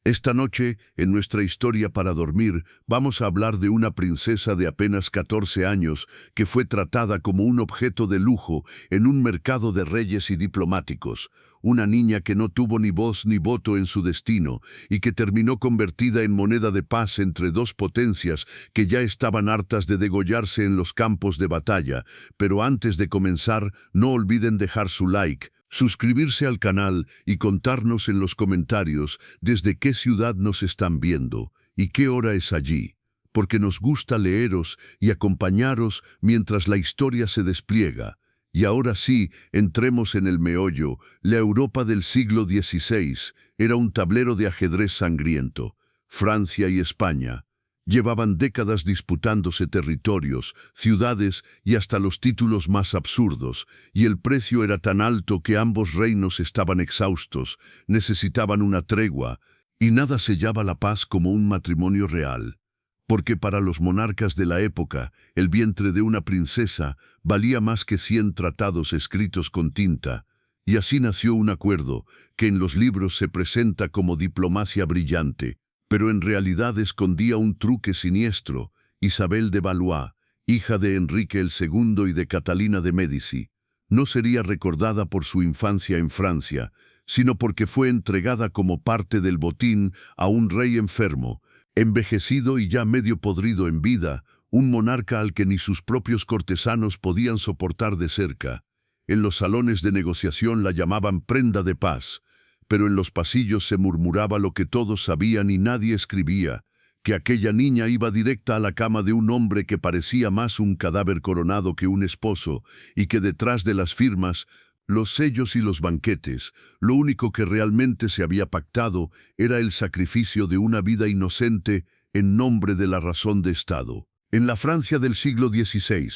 Esta noche, en nuestra historia para dormir, vamos a hablar de una princesa de apenas 14 años que fue tratada como un objeto de lujo en un mercado de reyes y diplomáticos. Una niña que no tuvo ni voz ni voto en su destino y que terminó convertida en moneda de paz entre dos potencias que ya estaban hartas de degollarse en los campos de batalla. Pero antes de comenzar, no olviden dejar su like, suscribirse al canal y contarnos en los comentarios desde qué ciudad nos están viendo y qué hora es allí, porque nos gusta leeros y acompañaros mientras la historia se despliega. Y ahora sí, entremos en el meollo. La Europa del siglo XVI era un tablero de ajedrez sangriento. Francia y España llevaban décadas disputándose territorios, ciudades y hasta los títulos más absurdos, y el precio era tan alto que ambos reinos estaban exhaustos, necesitaban una tregua, y nada sellaba la paz como un matrimonio real. Porque para los monarcas de la época, el vientre de una princesa valía más que 100 tratados escritos con tinta, y así nació un acuerdo que en los libros se presenta como diplomacia brillante, pero en realidad escondía un truque siniestro. Isabel de Valois, hija de Enrique el II y de Catalina de Médici, no sería recordada por su infancia en Francia, sino porque fue entregada como parte del botín a un rey enfermo, envejecido y ya medio podrido en vida, un monarca al que ni sus propios cortesanos podían soportar de cerca. En los salones de negociación la llamaban prenda de paz, pero en los pasillos se murmuraba lo que todos sabían y nadie escribía, que aquella niña iba directa a la cama de un hombre que parecía más un cadáver coronado que un esposo, y que detrás de las firmas, los sellos y los banquetes, lo único que realmente se había pactado era el sacrificio de una vida inocente en nombre de la razón de Estado. En la Francia del siglo XVI,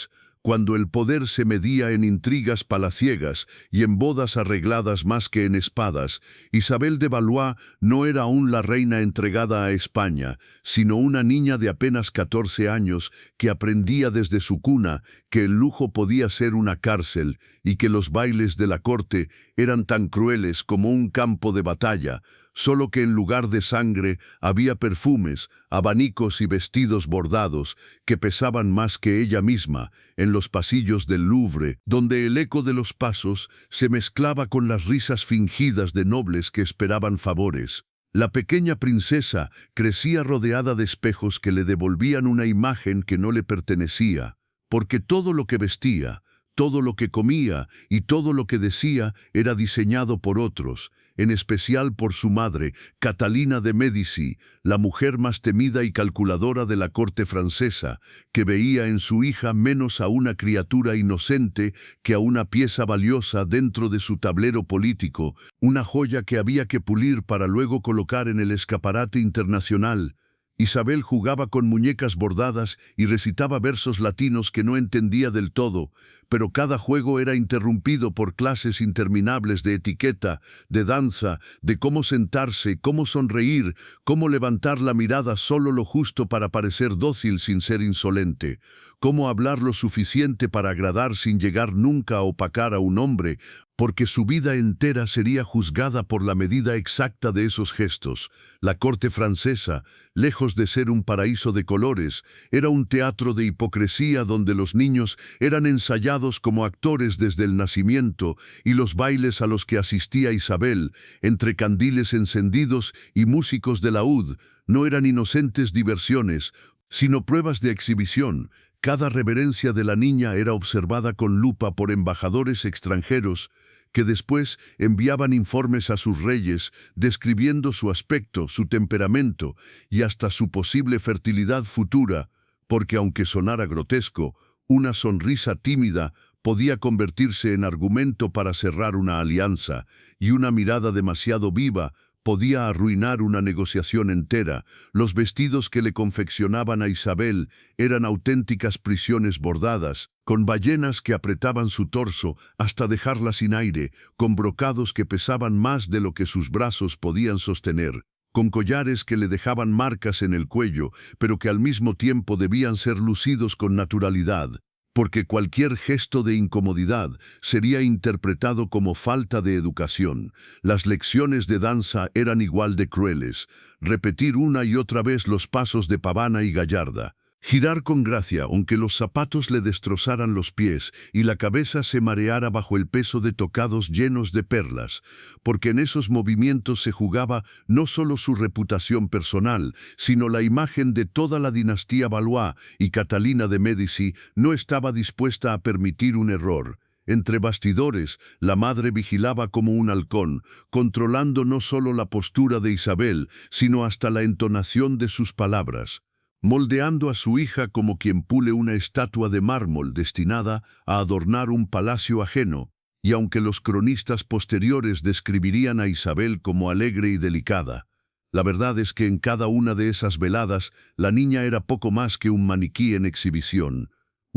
cuando el poder se medía en intrigas palaciegas y en bodas arregladas más que en espadas, Isabel de Valois no era aún la reina entregada a España, sino una niña de apenas 14 años que aprendía desde su cuna que el lujo podía ser una cárcel y que los bailes de la corte eran tan crueles como un campo de batalla, solo que en lugar de sangre había perfumes, abanicos y vestidos bordados que pesaban más que ella misma en los pasillos del Louvre, donde el eco de los pasos se mezclaba con las risas fingidas de nobles que esperaban favores. La pequeña princesa crecía rodeada de espejos que le devolvían una imagen que no le pertenecía, porque todo lo que vestía, todo lo que comía y todo lo que decía era diseñado por otros, en especial por su madre, Catalina de Médici, la mujer más temida y calculadora de la corte francesa, que veía en su hija menos a una criatura inocente que a una pieza valiosa dentro de su tablero político, una joya que había que pulir para luego colocar en el escaparate internacional. Isabel jugaba con muñecas bordadas y recitaba versos latinos que no entendía del todo, pero cada juego era interrumpido por clases interminables de etiqueta, de danza, de cómo sentarse, cómo sonreír, cómo levantar la mirada solo lo justo para parecer dócil sin ser insolente, cómo hablar lo suficiente para agradar sin llegar nunca a opacar a un hombre, porque su vida entera sería juzgada por la medida exacta de esos gestos. La corte francesa, lejos de ser un paraíso de colores, era un teatro de hipocresía donde los niños eran ensayados como actores desde el nacimiento y los bailes a los que asistía Isabel, entre candiles encendidos y músicos de laúd, no eran inocentes diversiones, sino pruebas de exhibición. Cada reverencia de la niña era observada con lupa por embajadores extranjeros que después enviaban informes a sus reyes describiendo su aspecto, su temperamento y hasta su posible fertilidad futura, porque aunque sonara grotesco, una sonrisa tímida podía convertirse en argumento para cerrar una alianza, y una mirada demasiado viva podía arruinar una negociación entera. Los vestidos que le confeccionaban a Isabel eran auténticas prisiones bordadas, con ballenas que apretaban su torso hasta dejarla sin aire, con brocados que pesaban más de lo que sus brazos podían sostener, con collares que le dejaban marcas en el cuello, pero que al mismo tiempo debían ser lucidos con naturalidad. porque cualquier gesto de incomodidad sería interpretado como falta de educación. Las lecciones de danza eran igual de crueles, repetir una y otra vez los pasos de pavana y gallarda. Girar con gracia, aunque los zapatos le destrozaran los pies y la cabeza se mareara bajo el peso de tocados llenos de perlas, porque en esos movimientos se jugaba no solo su reputación personal, sino la imagen de toda la dinastía Valois, y Catalina de Médici no estaba dispuesta a permitir un error. Entre bastidores, la madre vigilaba como un halcón, controlando no solo la postura de Isabel, sino hasta la entonación de sus palabras, moldeando a su hija como quien pule una estatua de mármol destinada a adornar un palacio ajeno, y aunque los cronistas posteriores describirían a Isabel como alegre y delicada, la verdad es que en cada una de esas veladas la niña era poco más que un maniquí en exhibición,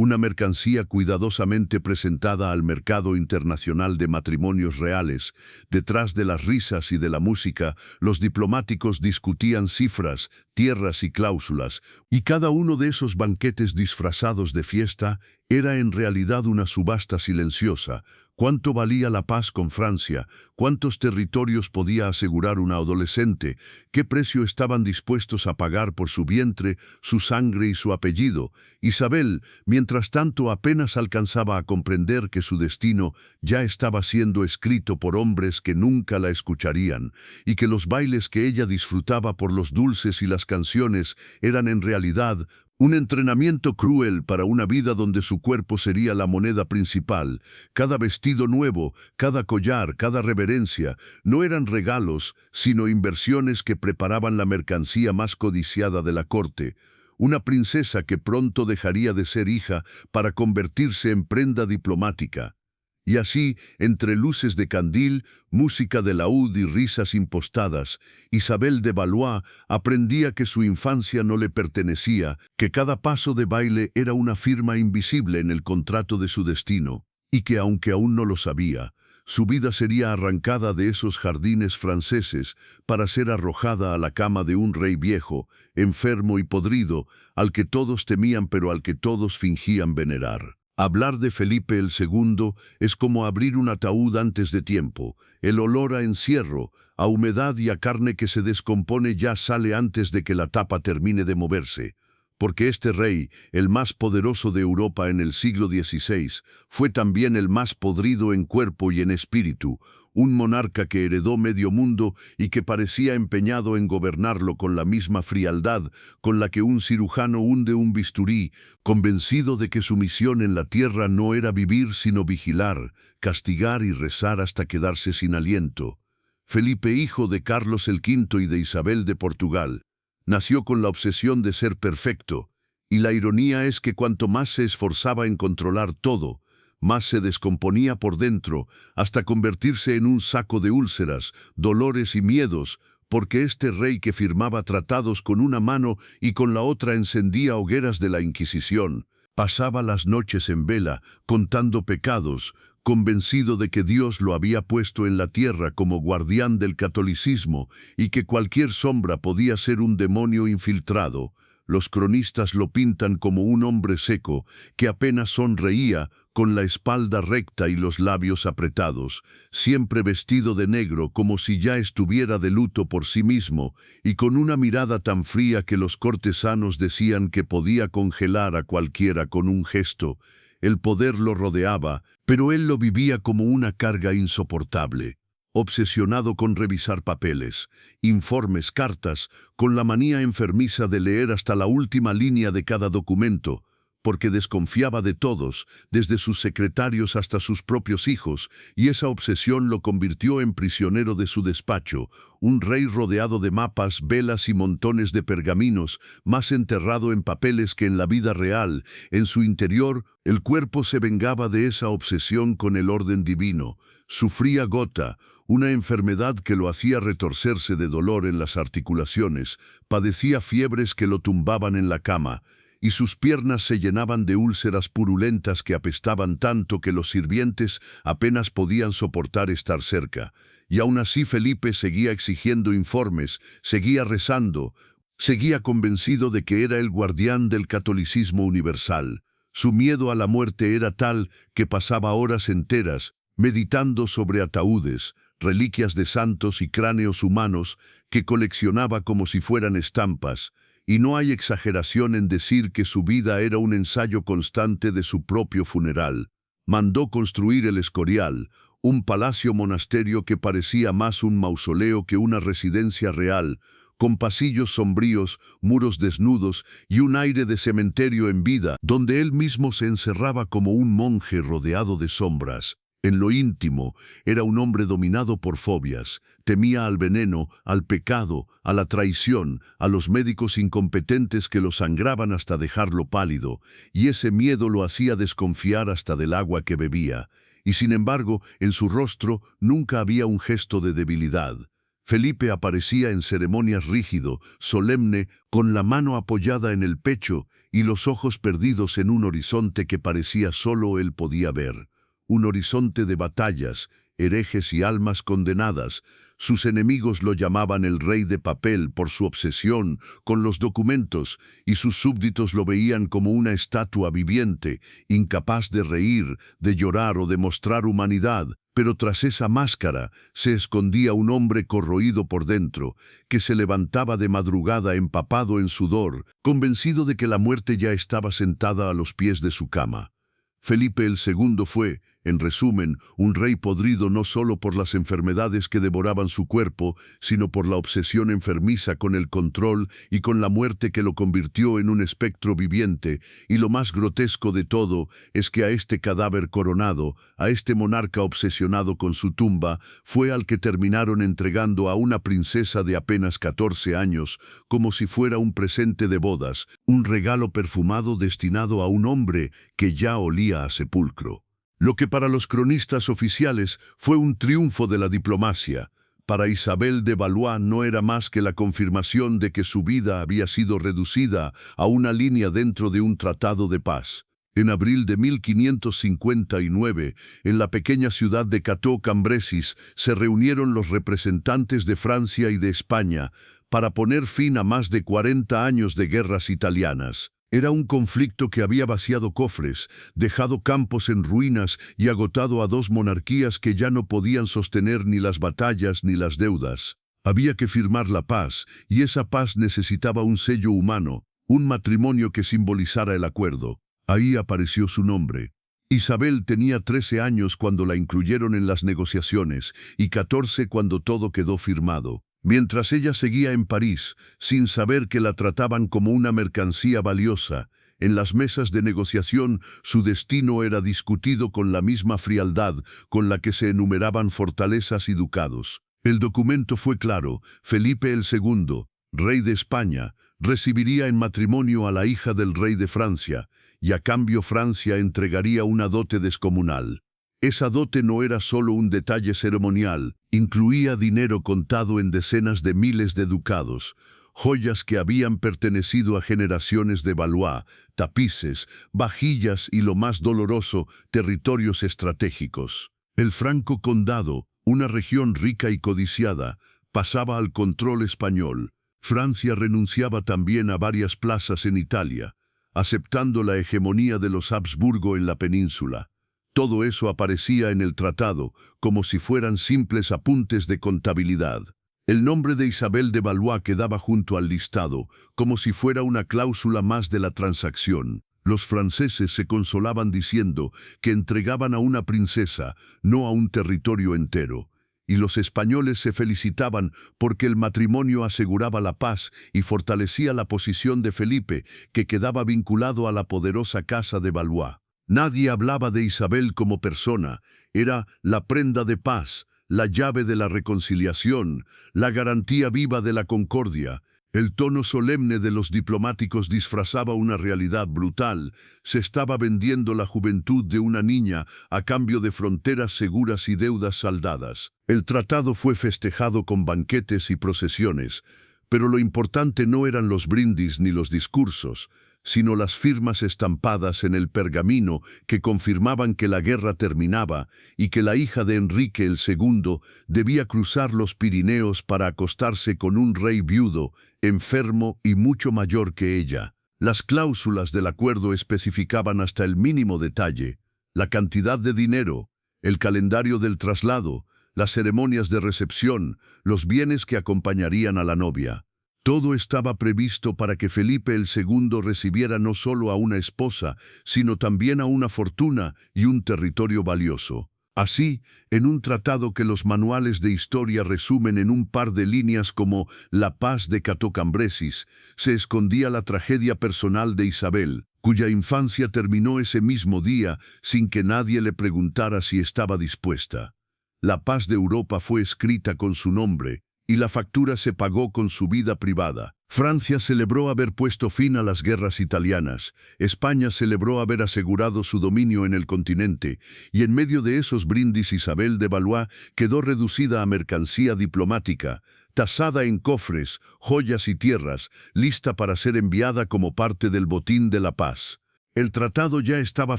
una mercancía cuidadosamente presentada al mercado internacional de matrimonios reales. Detrás de las risas y de la música, los diplomáticos discutían cifras, tierras y cláusulas, y cada uno de esos banquetes disfrazados de fiesta era en realidad una subasta silenciosa. ¿Cuánto valía la paz con Francia? ¿Cuántos territorios podía asegurar una adolescente? ¿Qué precio estaban dispuestos a pagar por su vientre, su sangre y su apellido? Isabel, mientras tanto, apenas alcanzaba a comprender que su destino ya estaba siendo escrito por hombres que nunca la escucharían, y que los bailes que ella disfrutaba por los dulces y las canciones eran en realidad un entrenamiento cruel para una vida donde su cuerpo sería la moneda principal. Cada vestido nuevo, cada collar, cada reverencia, no eran regalos, sino inversiones que preparaban la mercancía más codiciada de la corte. Una princesa que pronto dejaría de ser hija para convertirse en prenda diplomática. Y así, entre luces de candil, música de laúd y risas impostadas, Isabel de Valois aprendía que su infancia no le pertenecía, que cada paso de baile era una firma invisible en el contrato de su destino, y que aunque aún no lo sabía, su vida sería arrancada de esos jardines franceses para ser arrojada a la cama de un rey viejo, enfermo y podrido, al que todos temían pero al que todos fingían venerar. Hablar de Felipe el II es como abrir un ataúd antes de tiempo. El olor a encierro, a humedad y a carne que se descompone ya sale antes de que la tapa termine de moverse. Porque este rey, el más poderoso de Europa en el siglo XVI, fue también el más podrido en cuerpo y en espíritu, un monarca que heredó medio mundo y que parecía empeñado en gobernarlo con la misma frialdad con la que un cirujano hunde un bisturí, convencido de que su misión en la tierra no era vivir sino vigilar, castigar y rezar hasta quedarse sin aliento. Felipe, hijo de Carlos el V y de Isabel de Portugal, nació con la obsesión de ser perfecto, y la ironía es que cuanto más se esforzaba en controlar todo, más se descomponía por dentro, hasta convertirse en un saco de úlceras, dolores y miedos, porque este rey que firmaba tratados con una mano y con la otra encendía hogueras de la Inquisición, pasaba las noches en vela, contando pecados, convencido de que Dios lo había puesto en la tierra como guardián del catolicismo y que cualquier sombra podía ser un demonio infiltrado. Los cronistas lo pintan como un hombre seco, que apenas sonreía, con la espalda recta y los labios apretados, siempre vestido de negro como si ya estuviera de luto por sí mismo, y con una mirada tan fría que los cortesanos decían que podía congelar a cualquiera con un gesto. El poder lo rodeaba, pero él lo vivía como una carga insoportable. Obsesionado con revisar papeles, informes, cartas, con la manía enfermiza de leer hasta la última línea de cada documento, porque desconfiaba de todos, desde sus secretarios hasta sus propios hijos, y esa obsesión lo convirtió en prisionero de su despacho, un rey rodeado de mapas, velas y montones de pergaminos, más enterrado en papeles que en la vida real. En su interior, el cuerpo se vengaba de esa obsesión con el orden divino. Sufría gota, una enfermedad que lo hacía retorcerse de dolor en las articulaciones, padecía fiebres que lo tumbaban en la cama, y sus piernas se llenaban de úlceras purulentas que apestaban tanto que los sirvientes apenas podían soportar estar cerca. Y aún así Felipe seguía exigiendo informes, seguía rezando, seguía convencido de que era el guardián del catolicismo universal. Su miedo a la muerte era tal que pasaba horas enteras meditando sobre ataúdes, reliquias de santos y cráneos humanos que coleccionaba como si fueran estampas, y no hay exageración en decir que su vida era un ensayo constante de su propio funeral. Mandó construir el Escorial, un palacio monasterio que parecía más un mausoleo que una residencia real, con pasillos sombríos, muros desnudos y un aire de cementerio en vida, donde él mismo se encerraba como un monje rodeado de sombras. En lo íntimo, era un hombre dominado por fobias. Temía al veneno, al pecado, a la traición, a los médicos incompetentes que lo sangraban hasta dejarlo pálido, y ese miedo lo hacía desconfiar hasta del agua que bebía. Y sin embargo, en su rostro nunca había un gesto de debilidad. Felipe aparecía en ceremonias rígido, solemne, con la mano apoyada en el pecho y los ojos perdidos en un horizonte que parecía solo él podía ver. Un horizonte de batallas, herejes y almas condenadas. Sus enemigos lo llamaban el rey de papel por su obsesión con los documentos, y sus súbditos lo veían como una estatua viviente, incapaz de reír, de llorar o de mostrar humanidad. Pero tras esa máscara se escondía un hombre corroído por dentro, que se levantaba de madrugada empapado en sudor, convencido de que la muerte ya estaba sentada a los pies de su cama. Felipe el II fue, en resumen, un rey podrido no solo por las enfermedades que devoraban su cuerpo, sino por la obsesión enfermiza con el control y con la muerte que lo convirtió en un espectro viviente, y lo más grotesco de todo es que a este cadáver coronado, a este monarca obsesionado con su tumba, fue al que terminaron entregando a una princesa de apenas 14 años, como si fuera un presente de bodas, un regalo perfumado destinado a un hombre que ya olía a sepulcro. Lo que para los cronistas oficiales fue un triunfo de la diplomacia, para Isabel de Valois no era más que la confirmación de que su vida había sido reducida a una línea dentro de un tratado de paz. En abril de 1559, en la pequeña ciudad de Cateau-Cambrésis, se reunieron los representantes de Francia y de España para poner fin a más de 40 años de guerras italianas. Era un conflicto que había vaciado cofres, dejado campos en ruinas y agotado a dos monarquías que ya no podían sostener ni las batallas ni las deudas. Había que firmar la paz, y esa paz necesitaba un sello humano, un matrimonio que simbolizara el acuerdo. Ahí apareció su nombre. Isabel tenía 13 años cuando la incluyeron en las negociaciones y 14 cuando todo quedó firmado. Mientras ella seguía en París, sin saber que la trataban como una mercancía valiosa, en las mesas de negociación su destino era discutido con la misma frialdad con la que se enumeraban fortalezas y ducados. El documento fue claro: Felipe el II, rey de España, recibiría en matrimonio a la hija del rey de Francia, y a cambio Francia entregaría una dote descomunal. Esa dote no era solo un detalle ceremonial, incluía dinero contado en decenas de miles de ducados, joyas que habían pertenecido a generaciones de Valois, tapices, vajillas y, lo más doloroso, territorios estratégicos. El Franco Condado, una región rica y codiciada, pasaba al control español. Francia renunciaba también a varias plazas en Italia, aceptando la hegemonía de los Habsburgo en la península. Todo eso aparecía en el tratado, como si fueran simples apuntes de contabilidad. El nombre de Isabel de Valois quedaba junto al listado, como si fuera una cláusula más de la transacción. Los franceses se consolaban diciendo que entregaban a una princesa, no a un territorio entero. Y los españoles se felicitaban porque el matrimonio aseguraba la paz y fortalecía la posición de Felipe, que quedaba vinculado a la poderosa casa de Valois. Nadie hablaba de Isabel como persona, era la prenda de paz, la llave de la reconciliación, la garantía viva de la concordia. El tono solemne de los diplomáticos disfrazaba una realidad brutal. Se estaba vendiendo la juventud de una niña a cambio de fronteras seguras y deudas saldadas. El tratado fue festejado con banquetes y procesiones, pero lo importante no eran los brindis ni los discursos, sino las firmas estampadas en el pergamino que confirmaban que la guerra terminaba y que la hija de Enrique el II debía cruzar los Pirineos para acostarse con un rey viudo, enfermo y mucho mayor que ella. Las cláusulas del acuerdo especificaban hasta el mínimo detalle la cantidad de dinero, el calendario del traslado, las ceremonias de recepción, los bienes que acompañarían a la novia. Todo estaba previsto para que Felipe II recibiera no solo a una esposa, sino también a una fortuna y un territorio valioso. Así, en un tratado que los manuales de historia resumen en un par de líneas como La paz de Cato Cambresis, se escondía la tragedia personal de Isabel, cuya infancia terminó ese mismo día sin que nadie le preguntara si estaba dispuesta. La paz de Europa fue escrita con su nombre, y la factura se pagó con su vida privada. Francia celebró haber puesto fin a las guerras italianas, España celebró haber asegurado su dominio en el continente, y en medio de esos brindis Isabel de Valois quedó reducida a mercancía diplomática, tasada en cofres, joyas y tierras, lista para ser enviada como parte del botín de la paz. El tratado ya estaba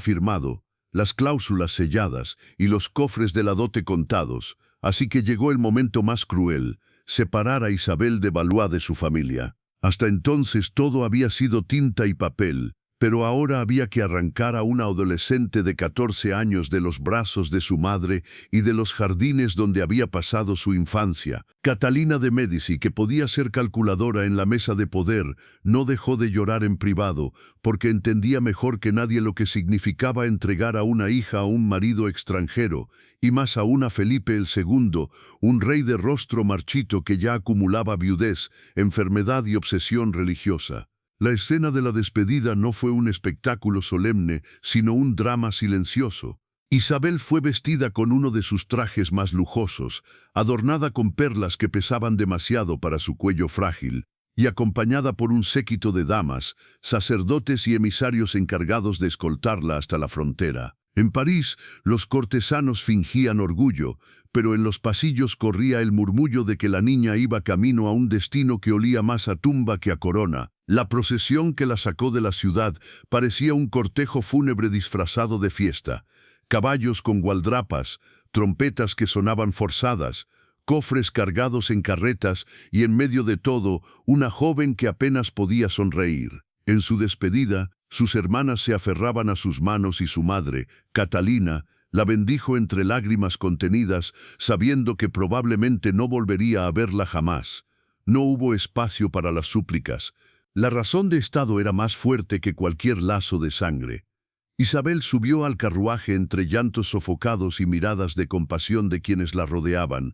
firmado, las cláusulas selladas y los cofres de la dote contados, así que llegó el momento más cruel: separar a Isabel de Valois de su familia. Hasta entonces todo había sido tinta y papel, pero ahora había que arrancar a una adolescente de 14 años de los brazos de su madre y de los jardines donde había pasado su infancia. Catalina de Médici, que podía ser calculadora en la mesa de poder, no dejó de llorar en privado, porque entendía mejor que nadie lo que significaba entregar a una hija a un marido extranjero, y más aún a Felipe II, un rey de rostro marchito que ya acumulaba viudez, enfermedad y obsesión religiosa. La escena de la despedida no fue un espectáculo solemne, sino un drama silencioso. Isabel fue vestida con uno de sus trajes más lujosos, adornada con perlas que pesaban demasiado para su cuello frágil, y acompañada por un séquito de damas, sacerdotes y emisarios encargados de escoltarla hasta la frontera. En París, los cortesanos fingían orgullo, pero en los pasillos corría el murmullo de que la niña iba camino a un destino que olía más a tumba que a corona. La procesión que la sacó de la ciudad parecía un cortejo fúnebre disfrazado de fiesta. Caballos con gualdrapas, trompetas que sonaban forzadas, cofres cargados en carretas y en medio de todo, una joven que apenas podía sonreír. En su despedida, sus hermanas se aferraban a sus manos y su madre, Catalina, la bendijo entre lágrimas contenidas, sabiendo que probablemente no volvería a verla jamás. No hubo espacio para las súplicas. La razón de Estado era más fuerte que cualquier lazo de sangre. Isabel subió al carruaje entre llantos sofocados y miradas de compasión de quienes la rodeaban,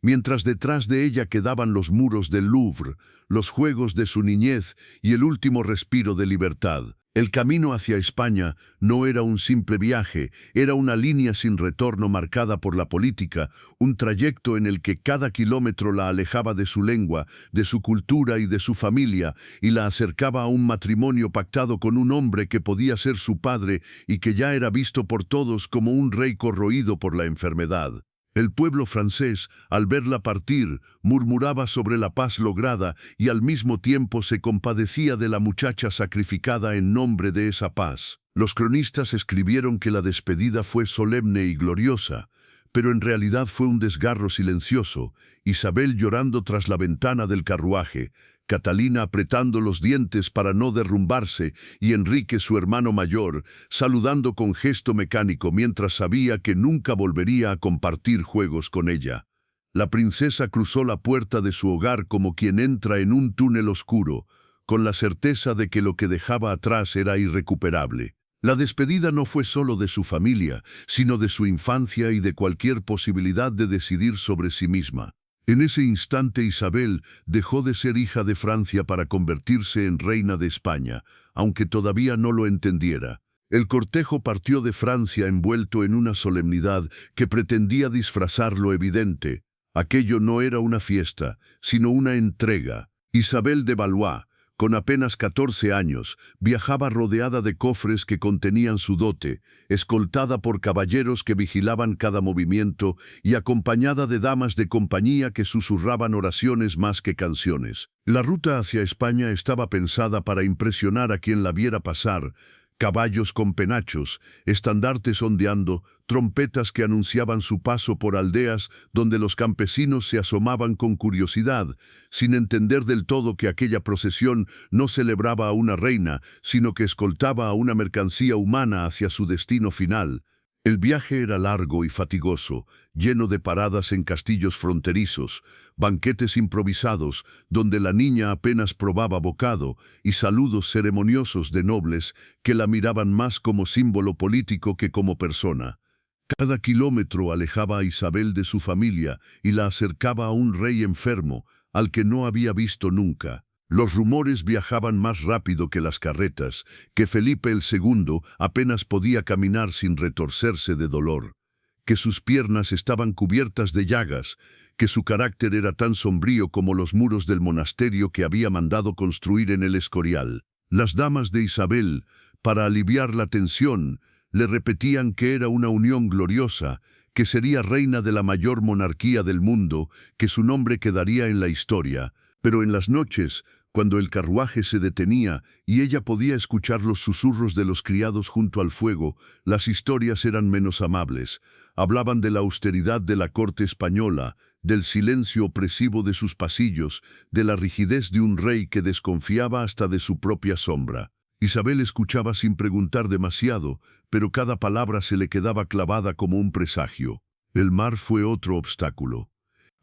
mientras detrás de ella quedaban los muros del Louvre, los juegos de su niñez y el último respiro de libertad. El camino hacia España no era un simple viaje, era una línea sin retorno marcada por la política, un trayecto en el que cada kilómetro la alejaba de su lengua, de su cultura y de su familia, y la acercaba a un matrimonio pactado con un hombre que podía ser su padre y que ya era visto por todos como un rey corroído por la enfermedad. El pueblo francés, al verla partir, murmuraba sobre la paz lograda y al mismo tiempo se compadecía de la muchacha sacrificada en nombre de esa paz. Los cronistas escribieron que la despedida fue solemne y gloriosa, pero en realidad fue un desgarro silencioso, Isabel llorando tras la ventana del carruaje, Catalina apretando los dientes para no derrumbarse y Enrique, su hermano mayor, saludando con gesto mecánico mientras sabía que nunca volvería a compartir juegos con ella. La princesa cruzó la puerta de su hogar como quien entra en un túnel oscuro, con la certeza de que lo que dejaba atrás era irrecuperable. La despedida no fue solo de su familia, sino de su infancia y de cualquier posibilidad de decidir sobre sí misma. En ese instante Isabel dejó de ser hija de Francia para convertirse en reina de España, aunque todavía no lo entendiera. El cortejo partió de Francia envuelto en una solemnidad que pretendía disfrazar lo evidente. Aquello no era una fiesta, sino una entrega. Isabel de Valois, con apenas 14 años, viajaba rodeada de cofres que contenían su dote, escoltada por caballeros que vigilaban cada movimiento y acompañada de damas de compañía que susurraban oraciones más que canciones. La ruta hacia España estaba pensada para impresionar a quien la viera pasar, caballos con penachos, estandartes ondeando, trompetas que anunciaban su paso por aldeas donde los campesinos se asomaban con curiosidad, sin entender del todo que aquella procesión no celebraba a una reina, sino que escoltaba a una mercancía humana hacia su destino final. El viaje era largo y fatigoso, lleno de paradas en castillos fronterizos, banquetes improvisados, donde la niña apenas probaba bocado, y saludos ceremoniosos de nobles que la miraban más como símbolo político que como persona. Cada kilómetro alejaba a Isabel de su familia y la acercaba a un rey enfermo, al que no había visto nunca. Los rumores viajaban más rápido que las carretas, que Felipe el II apenas podía caminar sin retorcerse de dolor, que sus piernas estaban cubiertas de llagas, que su carácter era tan sombrío como los muros del monasterio que había mandado construir en el Escorial. Las damas de Isabel, para aliviar la tensión, le repetían que era una unión gloriosa, que sería reina de la mayor monarquía del mundo, que su nombre quedaría en la historia. Pero en las noches, cuando el carruaje se detenía y ella podía escuchar los susurros de los criados junto al fuego, las historias eran menos amables. Hablaban de la austeridad de la corte española, del silencio opresivo de sus pasillos, de la rigidez de un rey que desconfiaba hasta de su propia sombra. Isabel escuchaba sin preguntar demasiado, pero cada palabra se le quedaba clavada como un presagio. El mar fue otro obstáculo.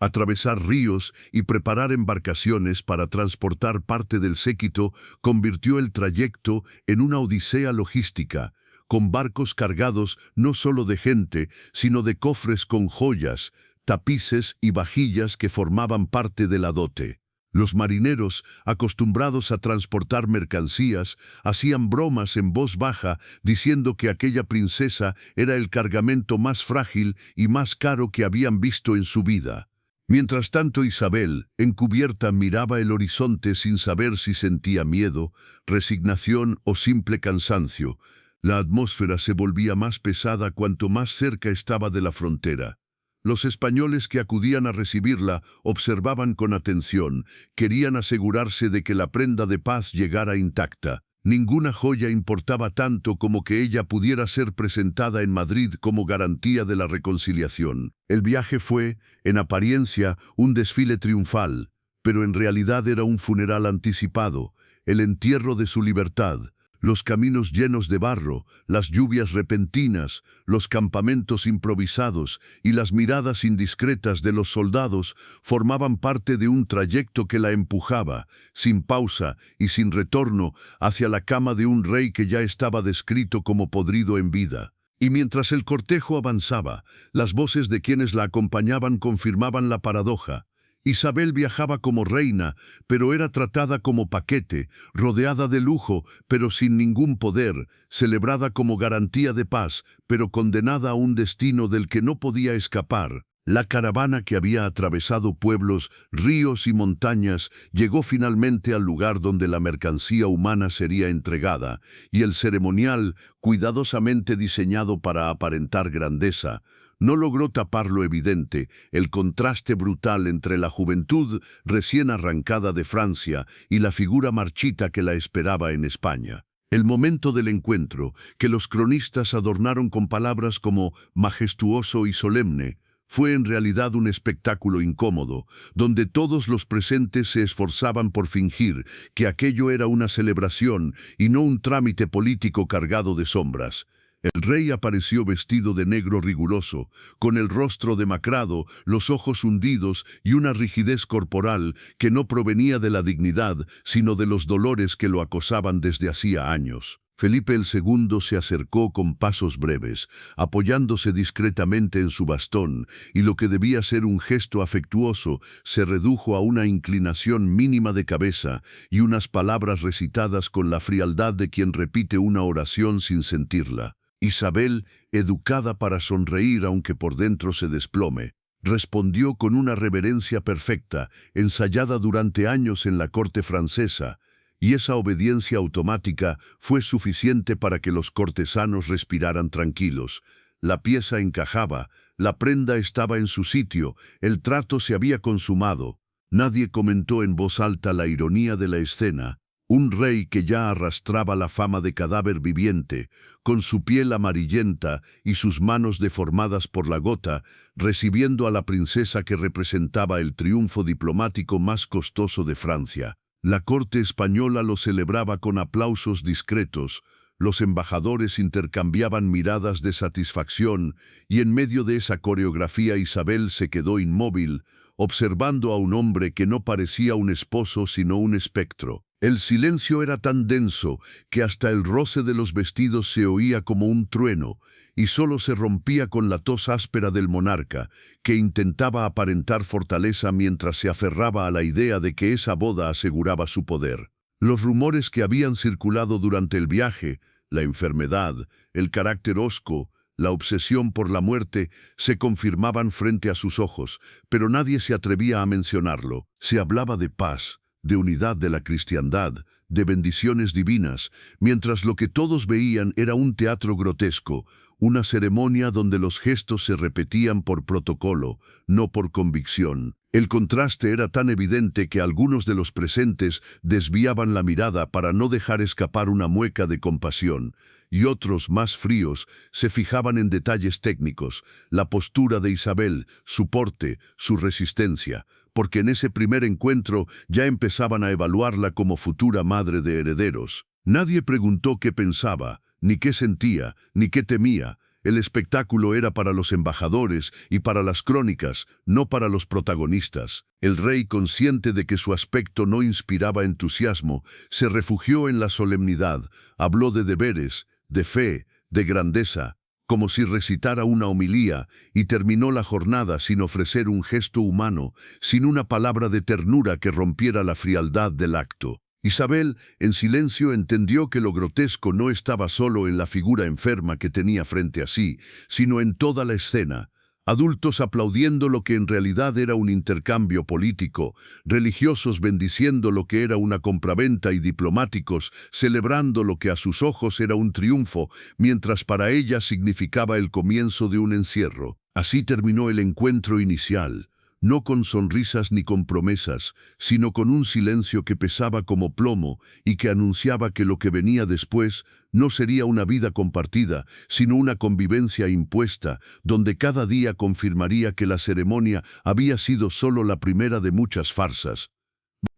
Atravesar ríos y preparar embarcaciones para transportar parte del séquito convirtió el trayecto en una odisea logística, con barcos cargados no solo de gente, sino de cofres con joyas, tapices y vajillas que formaban parte de la dote. Los marineros, acostumbrados a transportar mercancías, hacían bromas en voz baja diciendo que aquella princesa era el cargamento más frágil y más caro que habían visto en su vida. Mientras tanto Isabel, encubierta, miraba el horizonte sin saber si sentía miedo, resignación o simple cansancio. La atmósfera se volvía más pesada cuanto más cerca estaba de la frontera. Los españoles que acudían a recibirla observaban con atención, querían asegurarse de que la prenda de paz llegara intacta. Ninguna joya importaba tanto como que ella pudiera ser presentada en Madrid como garantía de la reconciliación. El viaje fue, en apariencia, un desfile triunfal, pero en realidad era un funeral anticipado, el entierro de su libertad. Los caminos llenos de barro, las lluvias repentinas, los campamentos improvisados y las miradas indiscretas de los soldados formaban parte de un trayecto que la empujaba, sin pausa y sin retorno, hacia la cama de un rey que ya estaba descrito como podrido en vida. Y mientras el cortejo avanzaba, las voces de quienes la acompañaban confirmaban la paradoja. Isabel viajaba como reina, pero era tratada como paquete, rodeada de lujo, pero sin ningún poder, celebrada como garantía de paz, pero condenada a un destino del que no podía escapar. La caravana que había atravesado pueblos, ríos y montañas llegó finalmente al lugar donde la mercancía humana sería entregada, y el ceremonial, cuidadosamente diseñado para aparentar grandeza, no logró tapar lo evidente, el contraste brutal entre la juventud recién arrancada de Francia y la figura marchita que la esperaba en España. El momento del encuentro, que los cronistas adornaron con palabras como majestuoso y solemne, fue en realidad un espectáculo incómodo, donde todos los presentes se esforzaban por fingir que aquello era una celebración y no un trámite político cargado de sombras. El rey apareció vestido de negro riguroso, con el rostro demacrado, los ojos hundidos y una rigidez corporal que no provenía de la dignidad, sino de los dolores que lo acosaban desde hacía años. Felipe el II se acercó con pasos breves, apoyándose discretamente en su bastón, y lo que debía ser un gesto afectuoso se redujo a una inclinación mínima de cabeza y unas palabras recitadas con la frialdad de quien repite una oración sin sentirla. Isabel, educada para sonreír aunque por dentro se desplome, respondió con una reverencia perfecta, ensayada durante años en la corte francesa, y esa obediencia automática fue suficiente para que los cortesanos respiraran tranquilos. La pieza encajaba, la prenda estaba en su sitio, el trato se había consumado. Nadie comentó en voz alta la ironía de la escena. un rey que ya arrastraba la fama de cadáver viviente, con su piel amarillenta y sus manos deformadas por la gota, recibiendo a la princesa que representaba el triunfo diplomático más costoso de Francia. La corte española lo celebraba con aplausos discretos, los embajadores intercambiaban miradas de satisfacción y en medio de esa coreografía Isabel se quedó inmóvil, observando a un hombre que no parecía un esposo sino un espectro. El silencio era tan denso que hasta el roce de los vestidos se oía como un trueno, y solo se rompía con la tos áspera del monarca, que intentaba aparentar fortaleza mientras se aferraba a la idea de que esa boda aseguraba su poder. Los rumores que habían circulado durante el viaje, la enfermedad, el carácter hosco, la obsesión por la muerte, se confirmaban frente a sus ojos, pero nadie se atrevía a mencionarlo. Se hablaba de paz, de unidad de la cristiandad, de bendiciones divinas, mientras lo que todos veían era un teatro grotesco, una ceremonia donde los gestos se repetían por protocolo, no por convicción. El contraste era tan evidente que algunos de los presentes desviaban la mirada para no dejar escapar una mueca de compasión, y otros, más fríos, se fijaban en detalles técnicos, la postura de Isabel, su porte, su resistencia, porque en ese primer encuentro ya empezaban a evaluarla como futura madre de herederos. Nadie preguntó qué pensaba, ni qué sentía, ni qué temía. El espectáculo era para los embajadores y para las crónicas, no para los protagonistas. El rey, consciente de que su aspecto no inspiraba entusiasmo, se refugió en la solemnidad, habló de deberes, de fe, de grandeza, como si recitara una homilía, y terminó la jornada sin ofrecer un gesto humano, sin una palabra de ternura que rompiera la frialdad del acto. Isabel, en silencio, entendió que lo grotesco no estaba solo en la figura enferma que tenía frente a sí, sino en toda la escena. Adultos aplaudiendo lo que en realidad era un intercambio político, religiosos bendiciendo lo que era una compraventa y diplomáticos celebrando lo que a sus ojos era un triunfo, mientras para ella significaba el comienzo de un encierro. Así terminó el encuentro inicial. No con sonrisas ni con promesas, sino con un silencio que pesaba como plomo y que anunciaba que lo que venía después no sería una vida compartida, sino una convivencia impuesta, donde cada día confirmaría que la ceremonia había sido solo la primera de muchas farsas.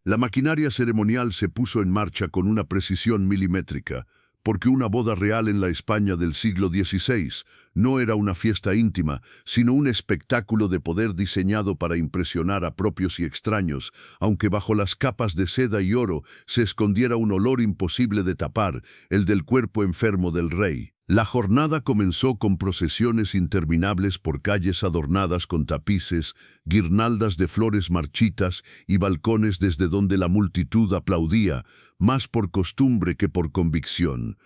La maquinaria ceremonial se puso en marcha con una precisión milimétrica, porque una boda real en la España del siglo XVI no era una fiesta íntima, sino un espectáculo de poder diseñado para impresionar a propios y extraños, aunque bajo las capas de seda y oro se escondiera un olor imposible de tapar, el del cuerpo enfermo del rey. La jornada comenzó con procesiones interminables por calles adornadas con tapices, guirnaldas de flores marchitas y balcones desde donde la multitud aplaudía, más por costumbre que por convicción.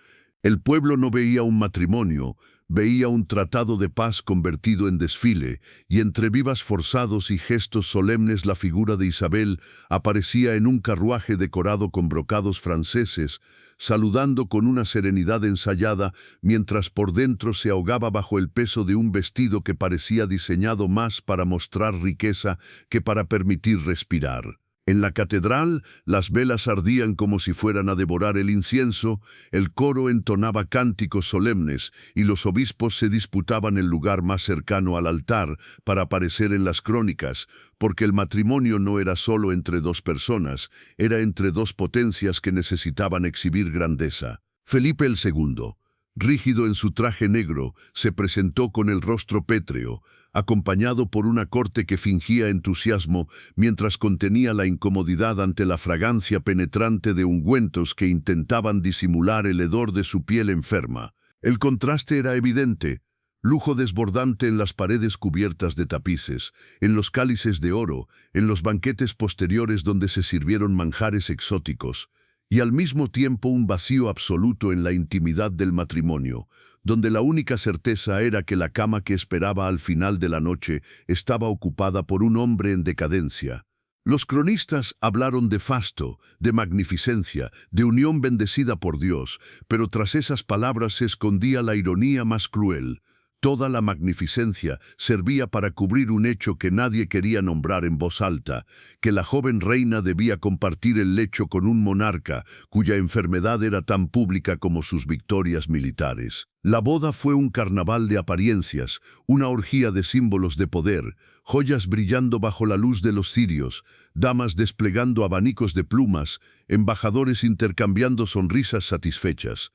El pueblo no veía un matrimonio, veía un tratado de paz convertido en desfile, y entre vivas forzados y gestos solemnes la figura de Isabel aparecía en un carruaje decorado con brocados franceses, saludando con una serenidad ensayada, mientras por dentro se ahogaba bajo el peso de un vestido que parecía diseñado más para mostrar riqueza que para permitir respirar. En la catedral, las velas ardían como si fueran a devorar el incienso, el coro entonaba cánticos solemnes y los obispos se disputaban el lugar más cercano al altar para aparecer en las crónicas, porque el matrimonio no era solo entre dos personas, era entre dos potencias que necesitaban exhibir grandeza. Felipe el II, rígido en su traje negro, se presentó con el rostro pétreo, acompañado por una corte que fingía entusiasmo mientras contenía la incomodidad ante la fragancia penetrante de ungüentos que intentaban disimular el hedor de su piel enferma. El contraste era evidente. Lujo desbordante en las paredes cubiertas de tapices, en los cálices de oro, en los banquetes posteriores donde se sirvieron manjares exóticos, y al mismo tiempo un vacío absoluto en la intimidad del matrimonio, donde la única certeza era que la cama que esperaba al final de la noche estaba ocupada por un hombre en decadencia. Los cronistas hablaron de fasto, de magnificencia, de unión bendecida por Dios, pero tras esas palabras se escondía la ironía más cruel. Toda la magnificencia servía para cubrir un hecho que nadie quería nombrar en voz alta, que la joven reina debía compartir el lecho con un monarca cuya enfermedad era tan pública como sus victorias militares. La boda fue un carnaval de apariencias, una orgía de símbolos de poder, joyas brillando bajo la luz de los cirios, damas desplegando abanicos de plumas, embajadores intercambiando sonrisas satisfechas.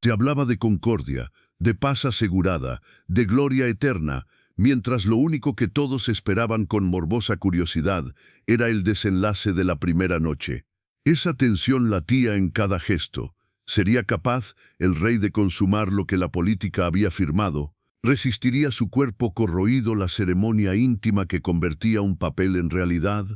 Se hablaba de concordia, de paz asegurada, de gloria eterna, mientras lo único que todos esperaban con morbosa curiosidad era el desenlace de la primera noche. Esa tensión latía en cada gesto. ¿Sería capaz el rey de consumar lo que la política había firmado? ¿Resistiría su cuerpo corroído la ceremonia íntima que convertía un papel en realidad?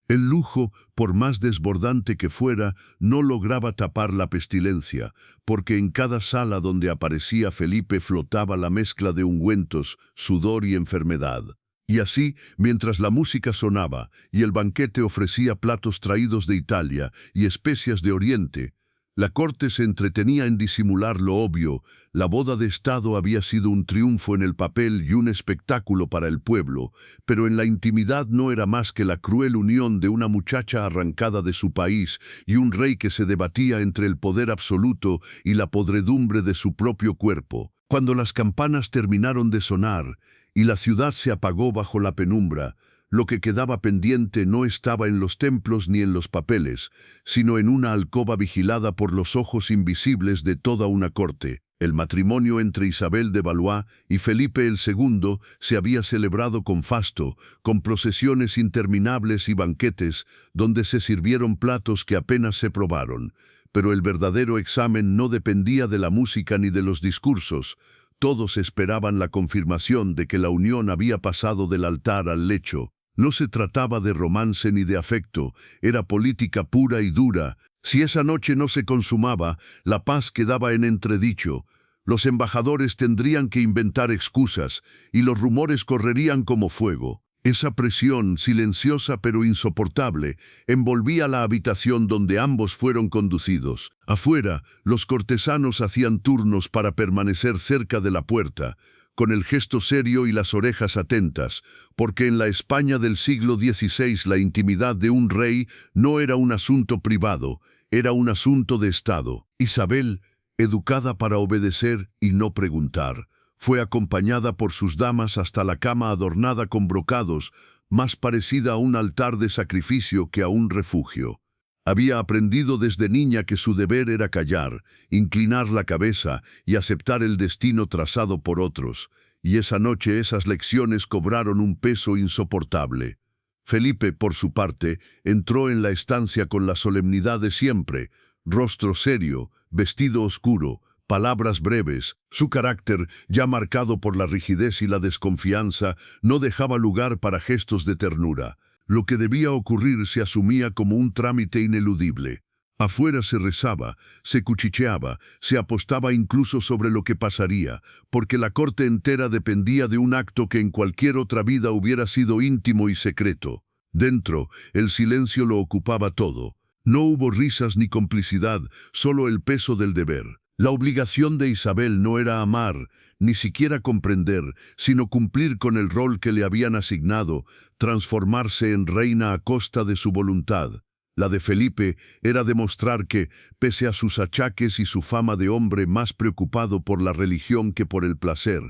El lujo, por más desbordante que fuera, no lograba tapar la pestilencia, porque en cada sala donde aparecía Felipe flotaba la mezcla de ungüentos, sudor y enfermedad. Y así, mientras la música sonaba y el banquete ofrecía platos traídos de Italia y especias de Oriente, la corte se entretenía en disimular lo obvio. La boda de Estado había sido un triunfo en el papel y un espectáculo para el pueblo, pero en la intimidad no era más que la cruel unión de una muchacha arrancada de su país y un rey que se debatía entre el poder absoluto y la podredumbre de su propio cuerpo. Cuando las campanas terminaron de sonar y la ciudad se apagó bajo la penumbra, lo que quedaba pendiente no estaba en los templos ni en los papeles, sino en una alcoba vigilada por los ojos invisibles de toda una corte. El matrimonio entre Isabel de Valois y Felipe II se había celebrado con fasto, con procesiones interminables y banquetes, donde se sirvieron platos que apenas se probaron. Pero el verdadero examen no dependía de la música ni de los discursos. Todos esperaban la confirmación de que la unión había pasado del altar al lecho. No se trataba de romance ni de afecto, era política pura y dura. Si esa noche no se consumaba, la paz quedaba en entredicho. Los embajadores tendrían que inventar excusas, y los rumores correrían como fuego. Esa presión, silenciosa pero insoportable, envolvía la habitación donde ambos fueron conducidos. Afuera, los cortesanos hacían turnos para permanecer cerca de la puerta, con el gesto serio y las orejas atentas, porque en la España del siglo XVI la intimidad de un rey no era un asunto privado, era un asunto de Estado. Isabel, educada para obedecer y no preguntar, fue acompañada por sus damas hasta la cama adornada con brocados, más parecida a un altar de sacrificio que a un refugio. Había aprendido desde niña que su deber era callar, inclinar la cabeza y aceptar el destino trazado por otros, y esa noche esas lecciones cobraron un peso insoportable. Felipe, por su parte, entró en la estancia con la solemnidad de siempre, rostro serio, vestido oscuro, palabras breves. Su carácter, ya marcado por la rigidez y la desconfianza, no dejaba lugar para gestos de ternura. Lo que debía ocurrir se asumía como un trámite ineludible. Afuera se rezaba, se cuchicheaba, se apostaba incluso sobre lo que pasaría, porque la corte entera dependía de un acto que en cualquier otra vida hubiera sido íntimo y secreto. Dentro, el silencio lo ocupaba todo. No hubo risas ni complicidad, solo el peso del deber. La obligación de Isabel no era amar, ni siquiera comprender, sino cumplir con el rol que le habían asignado, transformarse en reina a costa de su voluntad. La de Felipe era demostrar que, pese a sus achaques y su fama de hombre más preocupado por la religión que por el placer,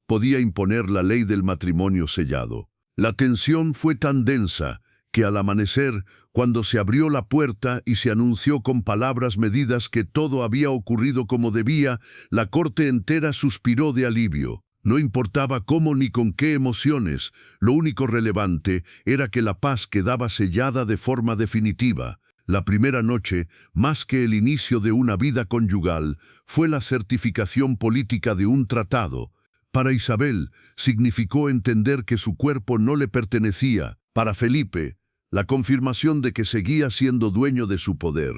podía imponer la ley del matrimonio sellado. La tensión fue tan densa que al amanecer, cuando se abrió la puerta y se anunció con palabras medidas que todo había ocurrido como debía, la corte entera suspiró de alivio. No importaba cómo ni con qué emociones, lo único relevante era que la paz quedaba sellada de forma definitiva. La primera noche, más que el inicio de una vida conyugal, fue la certificación política de un tratado. Para Isabel, significó entender que su cuerpo no le pertenecía. Para Felipe, la confirmación de que seguía siendo dueño de su poder.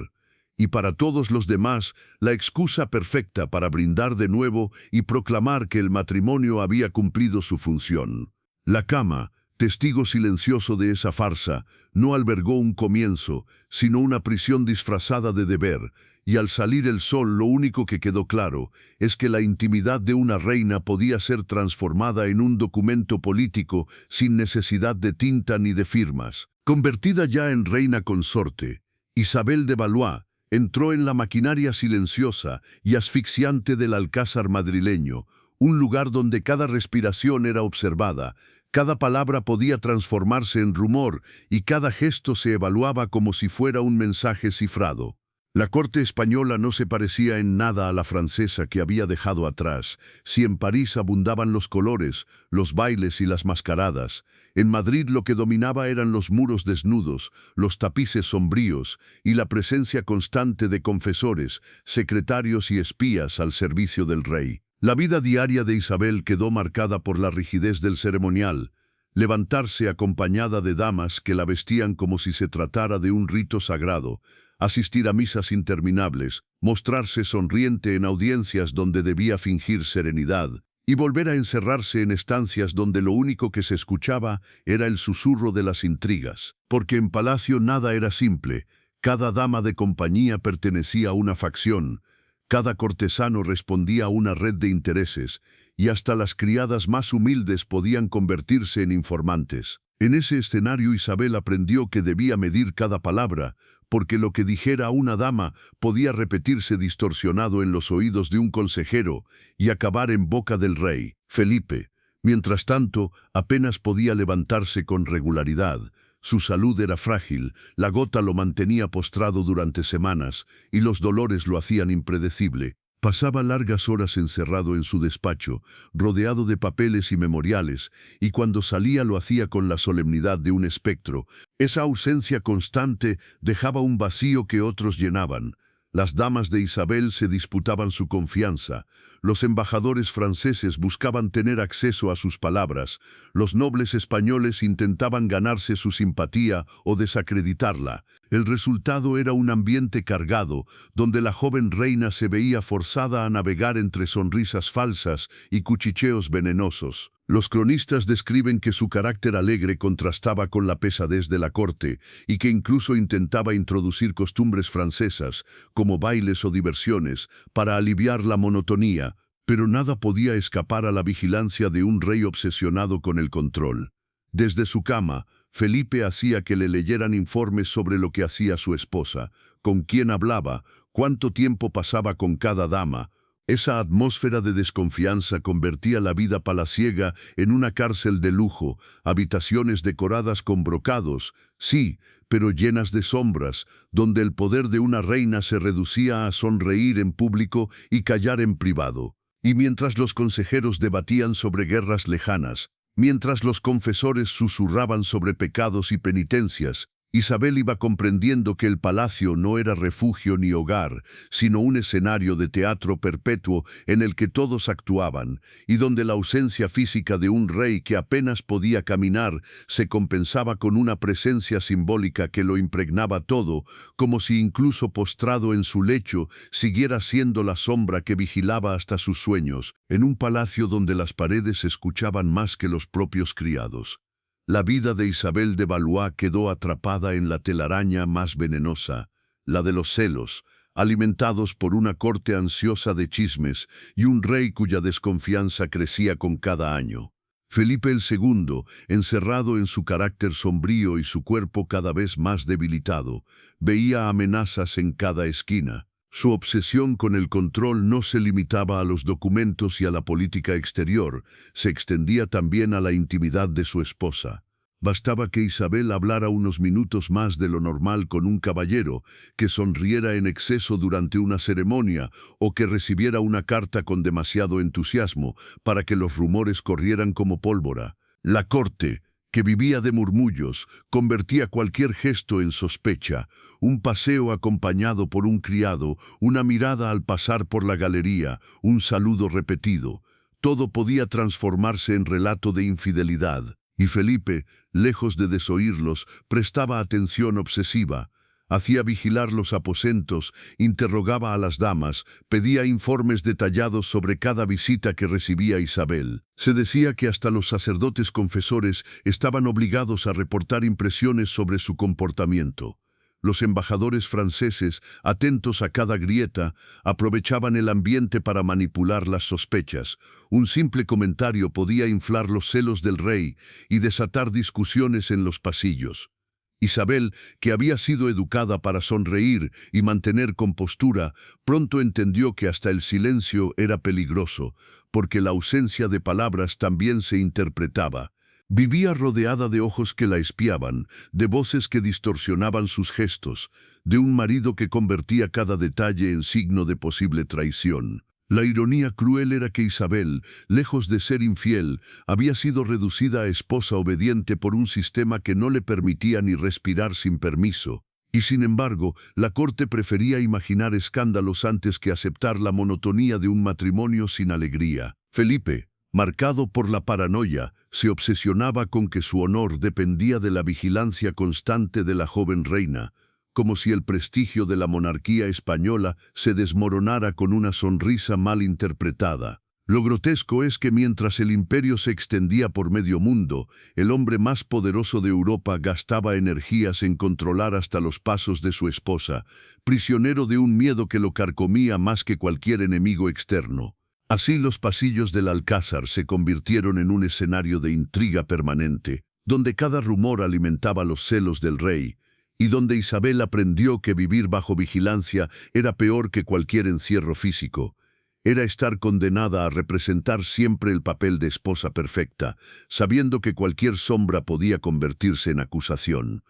Y para todos los demás, la excusa perfecta para brindar de nuevo y proclamar que el matrimonio había cumplido su función. La cama, testigo silencioso de esa farsa, no albergó un comienzo, sino una prisión disfrazada de deber, y al salir el sol lo único que quedó claro es que la intimidad de una reina podía ser transformada en un documento político sin necesidad de tinta ni de firmas. Convertida ya en reina consorte, Isabel de Valois entró en la maquinaria silenciosa y asfixiante del alcázar madrileño, un lugar donde cada respiración era observada, cada palabra podía transformarse en rumor y cada gesto se evaluaba como si fuera un mensaje cifrado. La corte española no se parecía en nada a la francesa que había dejado atrás. Si en París abundaban los colores, los bailes y las mascaradas, en Madrid lo que dominaba eran los muros desnudos, los tapices sombríos y la presencia constante de confesores, secretarios y espías al servicio del rey. La vida diaria de Isabel quedó marcada por la rigidez del ceremonial. Levantarse acompañada de damas que la vestían como si se tratara de un rito sagrado, asistir a misas interminables, mostrarse sonriente en audiencias donde debía fingir serenidad, y volver a encerrarse en estancias donde lo único que se escuchaba era el susurro de las intrigas. Porque en palacio nada era simple, cada dama de compañía pertenecía a una facción, cada cortesano respondía a una red de intereses, y hasta las criadas más humildes podían convertirse en informantes. En ese escenario Isabel aprendió que debía medir cada palabra, porque lo que dijera una dama podía repetirse distorsionado en los oídos de un consejero y acabar en boca del rey. Felipe, mientras tanto, apenas podía levantarse con regularidad. Su salud era frágil, la gota lo mantenía postrado durante semanas y los dolores lo hacían impredecible. Pasaba largas horas encerrado en su despacho, rodeado de papeles y memoriales, y cuando salía lo hacía con la solemnidad de un espectro. Esa ausencia constante dejaba un vacío que otros llenaban. Las damas de Isabel se disputaban su confianza, los embajadores franceses buscaban tener acceso a sus palabras, los nobles españoles intentaban ganarse su simpatía o desacreditarla. El resultado era un ambiente cargado, donde la joven reina se veía forzada a navegar entre sonrisas falsas y cuchicheos venenosos. Los cronistas describen que su carácter alegre contrastaba con la pesadez de la corte y que incluso intentaba introducir costumbres francesas, como bailes o diversiones, para aliviar la monotonía, pero nada podía escapar a la vigilancia de un rey obsesionado con el control. Desde su cama, Felipe hacía que le leyeran informes sobre lo que hacía su esposa, con quién hablaba, cuánto tiempo pasaba con cada dama. Esa atmósfera de desconfianza convertía la vida palaciega en una cárcel de lujo, habitaciones decoradas con brocados, sí, pero llenas de sombras, donde el poder de una reina se reducía a sonreír en público y callar en privado. Y mientras los consejeros debatían sobre guerras lejanas, mientras los confesores susurraban sobre pecados y penitencias, Isabel iba comprendiendo que el palacio no era refugio ni hogar, sino un escenario de teatro perpetuo en el que todos actuaban, y donde la ausencia física de un rey que apenas podía caminar se compensaba con una presencia simbólica que lo impregnaba todo, como si incluso postrado en su lecho siguiera siendo la sombra que vigilaba hasta sus sueños, en un palacio donde las paredes escuchaban más que los propios criados. La vida de Isabel de Valois quedó atrapada en la telaraña más venenosa, la de los celos, alimentados por una corte ansiosa de chismes y un rey cuya desconfianza crecía con cada año. Felipe II, encerrado en su carácter sombrío y su cuerpo cada vez más debilitado, veía amenazas en cada esquina. Su obsesión con el control no se limitaba a los documentos y a la política exterior, se extendía también a la intimidad de su esposa. Bastaba que Isabel hablara unos minutos más de lo normal con un caballero, que sonriera en exceso durante una ceremonia o que recibiera una carta con demasiado entusiasmo para que los rumores corrieran como pólvora. La corte, que vivía de murmullos, convertía cualquier gesto en sospecha, un paseo acompañado por un criado, una mirada al pasar por la galería, un saludo repetido. Todo podía transformarse en relato de infidelidad, y Felipe, lejos de desoírlos, prestaba atención obsesiva. Hacía vigilar los aposentos, interrogaba a las damas, pedía informes detallados sobre cada visita que recibía Isabel. Se decía que hasta los sacerdotes confesores estaban obligados a reportar impresiones sobre su comportamiento. Los embajadores franceses, atentos a cada grieta, aprovechaban el ambiente para manipular las sospechas. Un simple comentario podía inflar los celos del rey y desatar discusiones en los pasillos. Isabel, que había sido educada para sonreír y mantener compostura, pronto entendió que hasta el silencio era peligroso, porque la ausencia de palabras también se interpretaba. Vivía rodeada de ojos que la espiaban, de voces que distorsionaban sus gestos, de un marido que convertía cada detalle en signo de posible traición. La ironía cruel era que Isabel, lejos de ser infiel, había sido reducida a esposa obediente por un sistema que no le permitía ni respirar sin permiso. Y sin embargo, la corte prefería imaginar escándalos antes que aceptar la monotonía de un matrimonio sin alegría. Felipe, marcado por la paranoia, se obsesionaba con que su honor dependía de la vigilancia constante de la joven reina, como si el prestigio de la monarquía española se desmoronara con una sonrisa mal interpretada. Lo grotesco es que mientras el imperio se extendía por medio mundo, el hombre más poderoso de Europa gastaba energías en controlar hasta los pasos de su esposa, prisionero de un miedo que lo carcomía más que cualquier enemigo externo. Así los pasillos del Alcázar se convirtieron en un escenario de intriga permanente, donde cada rumor alimentaba los celos del rey, y donde Isabel aprendió que vivir bajo vigilancia era peor que cualquier encierro físico. Era estar condenada a representar siempre el papel de esposa perfecta, sabiendo que cualquier sombra podía convertirse en acusación.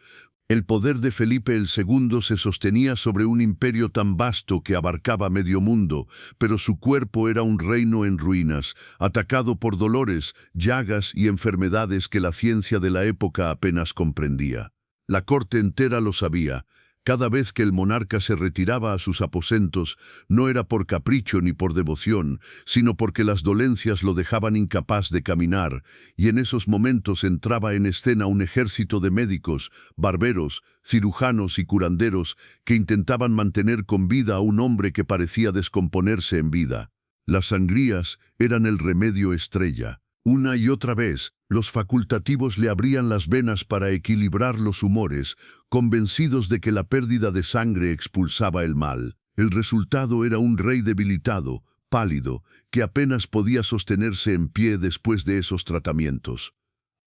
El poder de Felipe II se sostenía sobre un imperio tan vasto que abarcaba medio mundo, pero su cuerpo era un reino en ruinas, atacado por dolores, llagas y enfermedades que la ciencia de la época apenas comprendía. La corte entera lo sabía. Cada vez que el monarca se retiraba a sus aposentos, no era por capricho ni por devoción, sino porque las dolencias lo dejaban incapaz de caminar, y en esos momentos entraba en escena un ejército de médicos, barberos, cirujanos y curanderos que intentaban mantener con vida a un hombre que parecía descomponerse en vida. Las sangrías eran el remedio estrella. Una y otra vez, los facultativos le abrían las venas para equilibrar los humores, convencidos de que la pérdida de sangre expulsaba el mal. El resultado era un rey debilitado, pálido, que apenas podía sostenerse en pie después de esos tratamientos.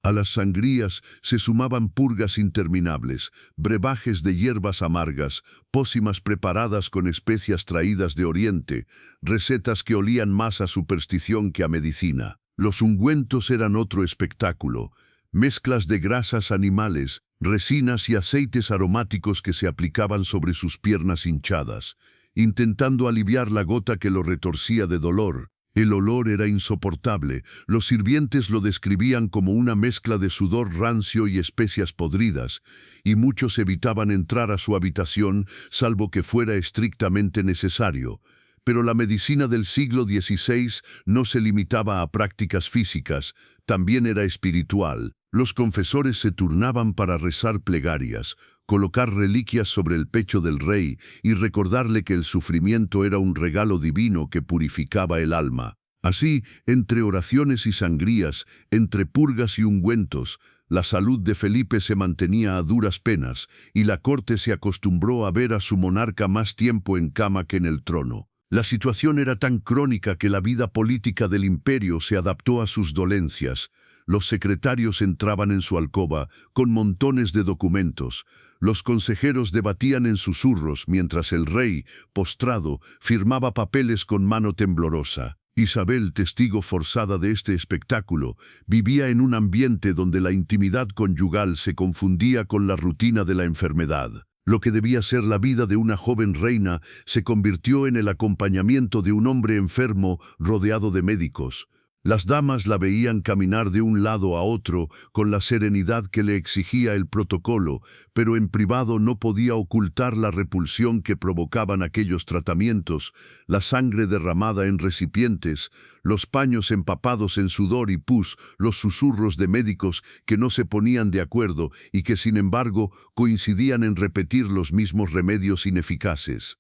A las sangrías se sumaban purgas interminables, brebajes de hierbas amargas, pócimas preparadas con especias traídas de Oriente, recetas que olían más a superstición que a medicina. Los ungüentos eran otro espectáculo, mezclas de grasas animales, resinas y aceites aromáticos que se aplicaban sobre sus piernas hinchadas, intentando aliviar la gota que lo retorcía de dolor. El olor era insoportable, los sirvientes lo describían como una mezcla de sudor rancio y especias podridas, y muchos evitaban entrar a su habitación salvo que fuera estrictamente necesario. Pero la medicina del siglo XVI no se limitaba a prácticas físicas, también era espiritual. Los confesores se turnaban para rezar plegarias, colocar reliquias sobre el pecho del rey y recordarle que el sufrimiento era un regalo divino que purificaba el alma. Así, entre oraciones y sangrías, entre purgas y ungüentos, la salud de Felipe se mantenía a duras penas y la corte se acostumbró a ver a su monarca más tiempo en cama que en el trono. La situación era tan crónica que la vida política del imperio se adaptó a sus dolencias. Los secretarios entraban en su alcoba con montones de documentos. Los consejeros debatían en susurros mientras el rey, postrado, firmaba papeles con mano temblorosa. Isabel, testigo forzada de este espectáculo, vivía en un ambiente donde la intimidad conyugal se confundía con la rutina de la enfermedad. Lo que debía ser la vida de una joven reina se convirtió en el acompañamiento de un hombre enfermo rodeado de médicos. Las damas la veían caminar de un lado a otro con la serenidad que le exigía el protocolo, pero en privado no podía ocultar la repulsión que provocaban aquellos tratamientos, la sangre derramada en recipientes, los paños empapados en sudor y pus, los susurros de médicos que no se ponían de acuerdo y que sin embargo coincidían en repetir los mismos remedios ineficaces.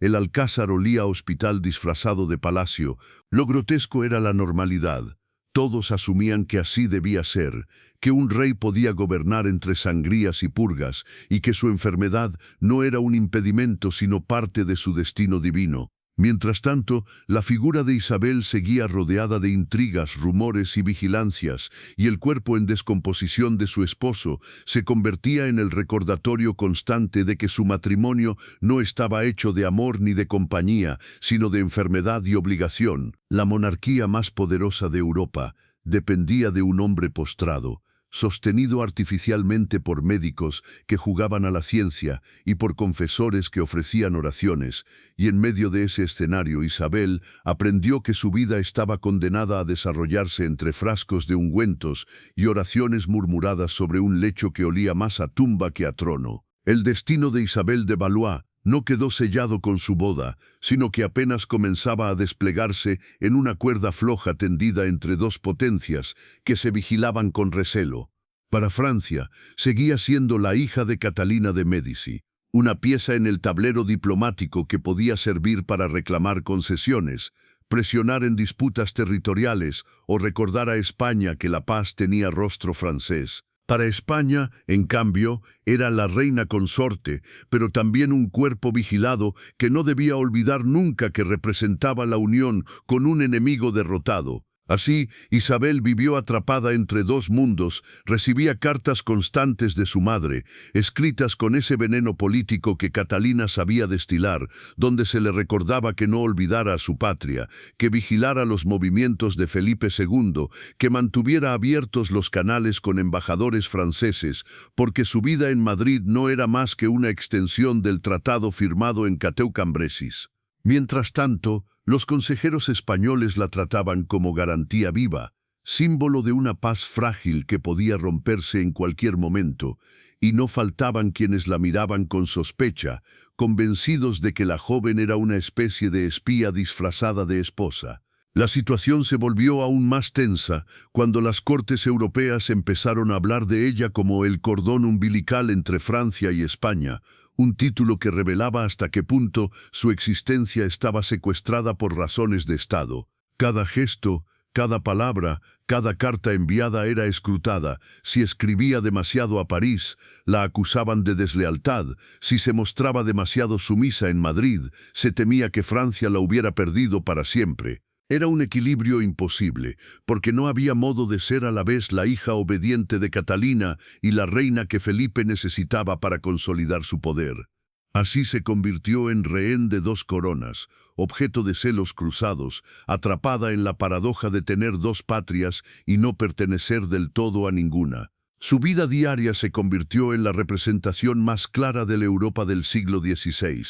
El alcázar olía a hospital disfrazado de palacio. Lo grotesco era la normalidad. Todos asumían que así debía ser, que un rey podía gobernar entre sangrías y purgas, y que su enfermedad no era un impedimento sino parte de su destino divino. Mientras tanto, la figura de Isabel seguía rodeada de intrigas, rumores y vigilancias, y el cuerpo en descomposición de su esposo se convertía en el recordatorio constante de que su matrimonio no estaba hecho de amor ni de compañía, sino de enfermedad y obligación. La monarquía más poderosa de Europa dependía de un hombre postrado, sostenido artificialmente por médicos que jugaban a la ciencia y por confesores que ofrecían oraciones, y en medio de ese escenario Isabel aprendió que su vida estaba condenada a desarrollarse entre frascos de ungüentos y oraciones murmuradas sobre un lecho que olía más a tumba que a trono. El destino de Isabel de Valois no quedó sellado con su boda, sino que apenas comenzaba a desplegarse en una cuerda floja tendida entre dos potencias que se vigilaban con recelo. Para Francia, seguía siendo la hija de Catalina de Médici, una pieza en el tablero diplomático que podía servir para reclamar concesiones, presionar en disputas territoriales o recordar a España que la paz tenía rostro francés. Para España, en cambio, era la reina consorte, pero también un cuerpo vigilado que no debía olvidar nunca que representaba la unión con un enemigo derrotado. Así, Isabel vivió atrapada entre dos mundos, recibía cartas constantes de su madre, escritas con ese veneno político que Catalina sabía destilar, donde se le recordaba que no olvidara a su patria, que vigilara los movimientos de Felipe II, que mantuviera abiertos los canales con embajadores franceses, porque su vida en Madrid no era más que una extensión del tratado firmado en Cateau-Cambrésis. Mientras tanto, los consejeros españoles la trataban como garantía viva, símbolo de una paz frágil que podía romperse en cualquier momento, y no faltaban quienes la miraban con sospecha, convencidos de que la joven era una especie de espía disfrazada de esposa. La situación se volvió aún más tensa cuando las cortes europeas empezaron a hablar de ella como el cordón umbilical entre Francia y España, un título que revelaba hasta qué punto su existencia estaba secuestrada por razones de Estado. Cada gesto, cada palabra, cada carta enviada era escrutada. Si escribía demasiado a París, la acusaban de deslealtad. Si se mostraba demasiado sumisa en Madrid, se temía que Francia la hubiera perdido para siempre. Era un equilibrio imposible, porque no había modo de ser a la vez la hija obediente de Catalina y la reina que Felipe necesitaba para consolidar su poder. Así se convirtió en rehén de dos coronas, objeto de celos cruzados, atrapada en la paradoja de tener dos patrias y no pertenecer del todo a ninguna. Su vida diaria se convirtió en la representación más clara de la Europa del siglo XVI,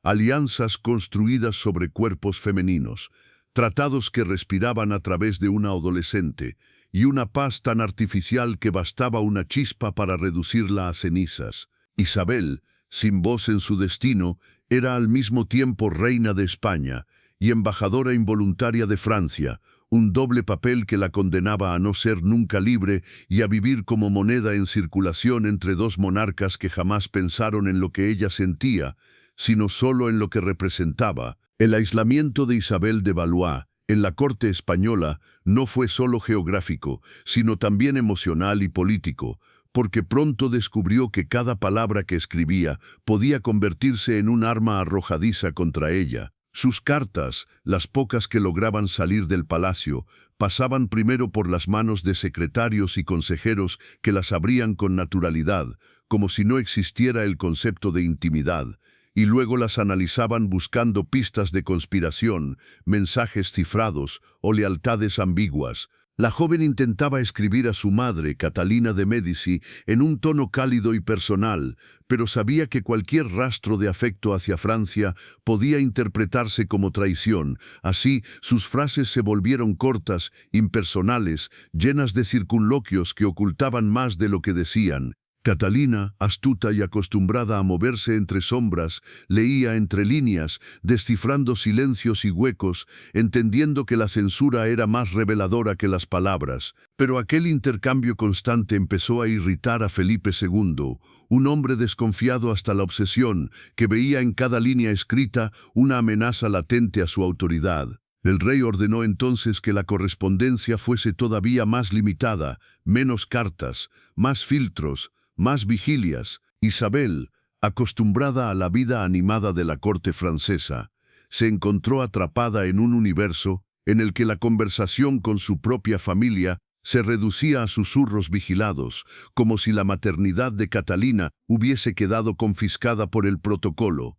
alianzas construidas sobre cuerpos femeninos, tratados que respiraban a través de una adolescente, y una paz tan artificial que bastaba una chispa para reducirla a cenizas. Isabel, sin voz en su destino, era al mismo tiempo reina de España y embajadora involuntaria de Francia, un doble papel que la condenaba a no ser nunca libre y a vivir como moneda en circulación entre dos monarcas que jamás pensaron en lo que ella sentía, sino solo en lo que representaba. El aislamiento de Isabel de Valois en la corte española no fue solo geográfico, sino también emocional y político, porque pronto descubrió que cada palabra que escribía podía convertirse en un arma arrojadiza contra ella. Sus cartas, las pocas que lograban salir del palacio, pasaban primero por las manos de secretarios y consejeros que las abrían con naturalidad, como si no existiera el concepto de intimidad, y luego las analizaban buscando pistas de conspiración, mensajes cifrados o lealtades ambiguas. La joven intentaba escribir a su madre, Catalina de Médici, en un tono cálido y personal, pero sabía que cualquier rastro de afecto hacia Francia podía interpretarse como traición. Así, sus frases se volvieron cortas, impersonales, llenas de circunloquios que ocultaban más de lo que decían. Catalina, astuta y acostumbrada a moverse entre sombras, leía entre líneas, descifrando silencios y huecos, entendiendo que la censura era más reveladora que las palabras. Pero aquel intercambio constante empezó a irritar a Felipe II, un hombre desconfiado hasta la obsesión, que veía en cada línea escrita una amenaza latente a su autoridad. El rey ordenó entonces que la correspondencia fuese todavía más limitada, menos cartas, más filtros, más vigilias. Isabel, acostumbrada a la vida animada de la corte francesa, se encontró atrapada en un universo en el que la conversación con su propia familia se reducía a susurros vigilados, como si la maternidad de Catalina hubiese quedado confiscada por el protocolo.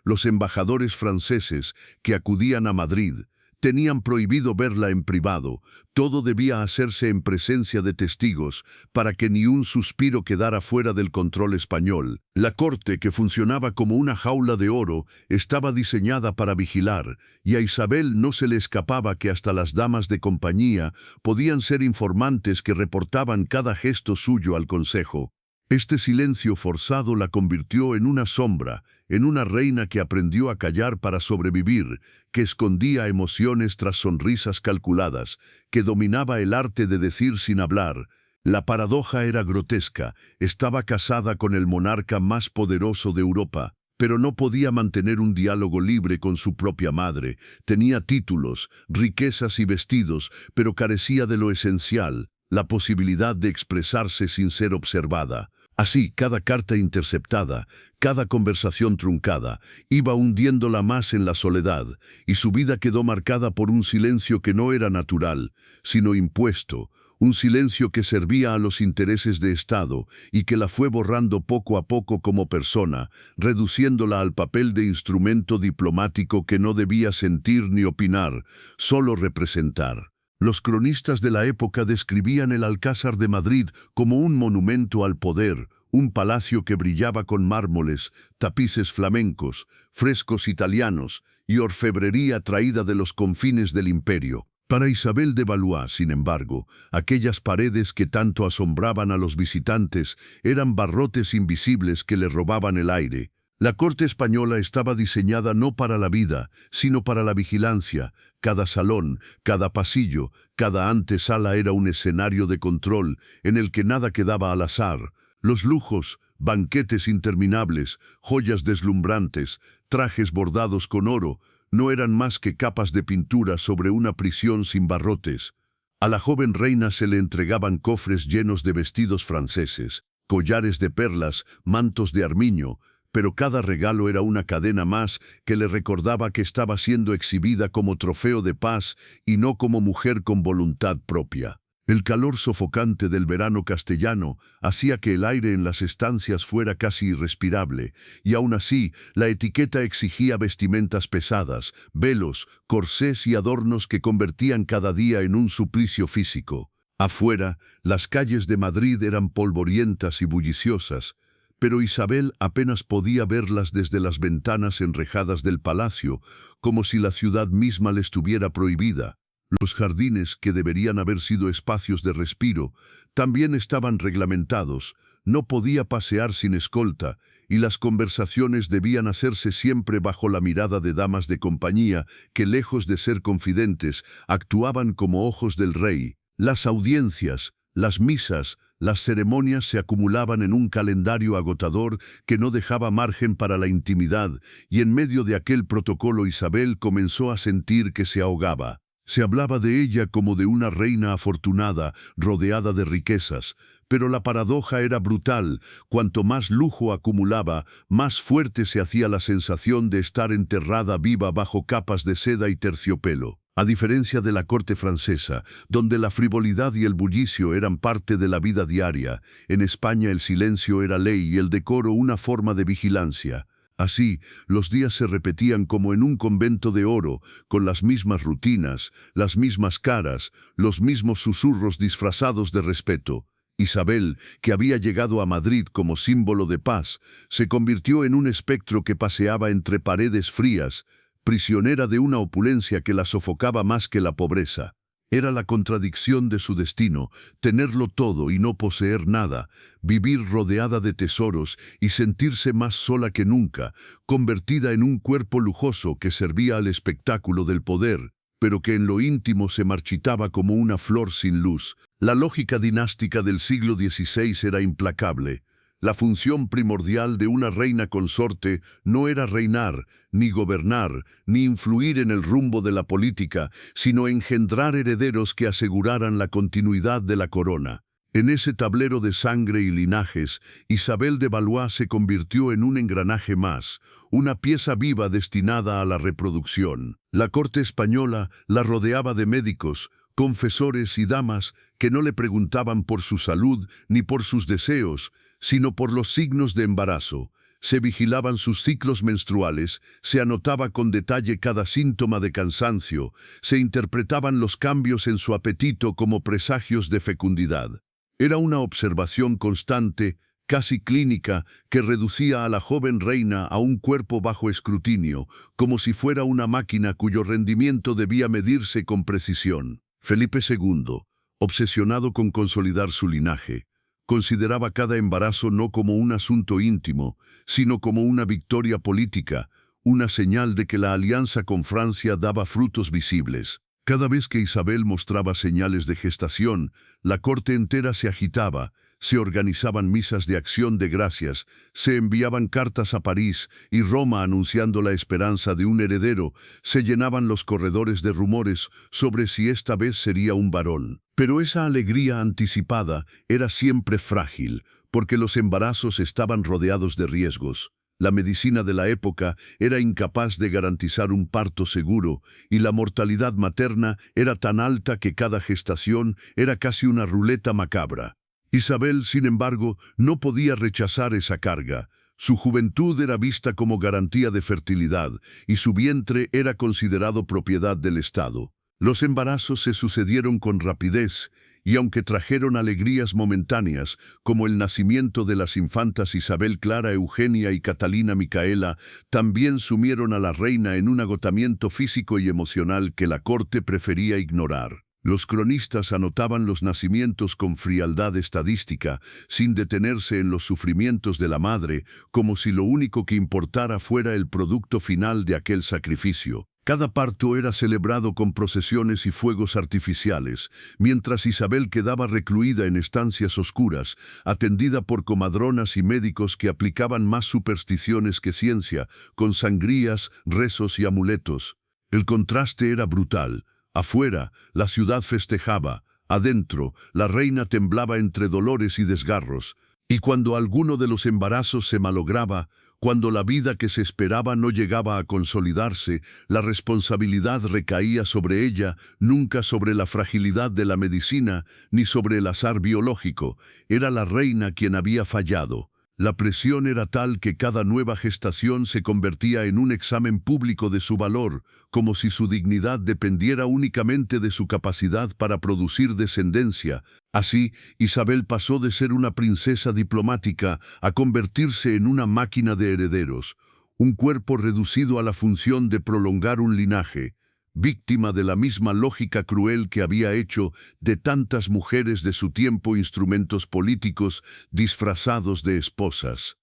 Los embajadores franceses que acudían a Madrid tenían prohibido verla en privado. Todo debía hacerse en presencia de testigos para que ni un suspiro quedara fuera del control español. La corte, que funcionaba como una jaula de oro, estaba diseñada para vigilar, y a Isabel no se le escapaba que hasta las damas de compañía podían ser informantes que reportaban cada gesto suyo al consejo. Este silencio forzado la convirtió en una sombra, en una reina que aprendió a callar para sobrevivir, que escondía emociones tras sonrisas calculadas, que dominaba el arte de decir sin hablar. La paradoja era grotesca. Estaba casada con el monarca más poderoso de Europa, pero no podía mantener un diálogo libre con su propia madre. Tenía títulos, riquezas y vestidos, pero carecía de lo esencial, la posibilidad de expresarse sin ser observada. Así, cada carta interceptada, cada conversación truncada, iba hundiéndola más en la soledad, y su vida quedó marcada por un silencio que no era natural, sino impuesto, un silencio que servía a los intereses de Estado y que la fue borrando poco a poco como persona, reduciéndola al papel de instrumento diplomático que no debía sentir ni opinar, solo representar. Los cronistas de la época describían el Alcázar de Madrid como un monumento al poder, un palacio que brillaba con mármoles, tapices flamencos, frescos italianos y orfebrería traída de los confines del imperio. Para Isabel de Valois, sin embargo, aquellas paredes que tanto asombraban a los visitantes eran barrotes invisibles que le robaban el aire. La corte española estaba diseñada no para la vida, sino para la vigilancia. Cada salón, cada pasillo, cada antesala era un escenario de control en el que nada quedaba al azar. Los lujos, banquetes interminables, joyas deslumbrantes, trajes bordados con oro, no eran más que capas de pintura sobre una prisión sin barrotes. A la joven reina se le entregaban cofres llenos de vestidos franceses, collares de perlas, mantos de armiño, pero cada regalo era una cadena más que le recordaba que estaba siendo exhibida como trofeo de paz y no como mujer con voluntad propia. El calor sofocante del verano castellano hacía que el aire en las estancias fuera casi irrespirable, y aún así la etiqueta exigía vestimentas pesadas, velos, corsés y adornos que convertían cada día en un suplicio físico. Afuera, las calles de Madrid eran polvorientas y bulliciosas, pero Isabel apenas podía verlas desde las ventanas enrejadas del palacio, como si la ciudad misma le estuviera prohibida. Los jardines, que deberían haber sido espacios de respiro, también estaban reglamentados, no podía pasear sin escolta, y las conversaciones debían hacerse siempre bajo la mirada de damas de compañía que, lejos de ser confidentes, actuaban como ojos del rey. Las audiencias, las misas, las ceremonias se acumulaban en un calendario agotador que no dejaba margen para la intimidad, y en medio de aquel protocolo Isabel comenzó a sentir que se ahogaba. Se hablaba de ella como de una reina afortunada, rodeada de riquezas, pero la paradoja era brutal. Cuanto más lujo acumulaba, más fuerte se hacía la sensación de estar enterrada viva bajo capas de seda y terciopelo. A diferencia de la corte francesa, donde la frivolidad y el bullicio eran parte de la vida diaria, en España el silencio era ley y el decoro una forma de vigilancia. Así, los días se repetían como en un convento de oro, con las mismas rutinas, las mismas caras, los mismos susurros disfrazados de respeto. Isabel, que había llegado a Madrid como símbolo de paz, se convirtió en un espectro que paseaba entre paredes frías, prisionera de una opulencia que la sofocaba más que la pobreza. Era la contradicción de su destino, tenerlo todo y no poseer nada, vivir rodeada de tesoros y sentirse más sola que nunca, convertida en un cuerpo lujoso que servía al espectáculo del poder, pero que en lo íntimo se marchitaba como una flor sin luz. La lógica dinástica del siglo XVI era implacable. La función primordial de una reina consorte no era reinar, ni gobernar, ni influir en el rumbo de la política, sino engendrar herederos que aseguraran la continuidad de la corona. En ese tablero de sangre y linajes, Isabel de Valois se convirtió en un engranaje más, una pieza viva destinada a la reproducción. La corte española la rodeaba de médicos, confesores y damas que no le preguntaban por su salud ni por sus deseos, sino por los signos de embarazo. Se vigilaban sus ciclos menstruales, se anotaba con detalle cada síntoma de cansancio, se interpretaban los cambios en su apetito como presagios de fecundidad. Era una observación constante, casi clínica, que reducía a la joven reina a un cuerpo bajo escrutinio, como si fuera una máquina cuyo rendimiento debía medirse con precisión. Felipe II, obsesionado con consolidar su linaje, consideraba cada embarazo no como un asunto íntimo, sino como una victoria política, una señal de que la alianza con Francia daba frutos visibles. Cada vez que Isabel mostraba señales de gestación, la corte entera se agitaba, se organizaban misas de acción de gracias, se enviaban cartas a París y Roma anunciando la esperanza de un heredero, se llenaban los corredores de rumores sobre si esta vez sería un varón. Pero esa alegría anticipada era siempre frágil, porque los embarazos estaban rodeados de riesgos. La medicina de la época era incapaz de garantizar un parto seguro y la mortalidad materna era tan alta que cada gestación era casi una ruleta macabra. Isabel, sin embargo, no podía rechazar esa carga. Su juventud era vista como garantía de fertilidad y su vientre era considerado propiedad del Estado. Los embarazos se sucedieron con rapidez y aunque trajeron alegrías momentáneas, como el nacimiento de las infantas Isabel Clara Eugenia y Catalina Micaela, también sumieron a la reina en un agotamiento físico y emocional que la corte prefería ignorar. Los cronistas anotaban los nacimientos con frialdad estadística, sin detenerse en los sufrimientos de la madre, como si lo único que importara fuera el producto final de aquel sacrificio. Cada parto era celebrado con procesiones y fuegos artificiales, mientras Isabel quedaba recluida en estancias oscuras, atendida por comadronas y médicos que aplicaban más supersticiones que ciencia, con sangrías, rezos y amuletos. El contraste era brutal. Afuera, la ciudad festejaba. Adentro, la reina temblaba entre dolores y desgarros. Y cuando alguno de los embarazos se malograba, cuando la vida que se esperaba no llegaba a consolidarse, la responsabilidad recaía sobre ella, nunca sobre la fragilidad de la medicina, ni sobre el azar biológico. Era la reina quien había fallado. La presión era tal que cada nueva gestación se convertía en un examen público de su valor, como si su dignidad dependiera únicamente de su capacidad para producir descendencia. Así, Isabel pasó de ser una princesa diplomática a convertirse en una máquina de herederos, un cuerpo reducido a la función de prolongar un linaje, víctima de la misma lógica cruel que había hecho de tantas mujeres de su tiempo instrumentos políticos disfrazados de esposas.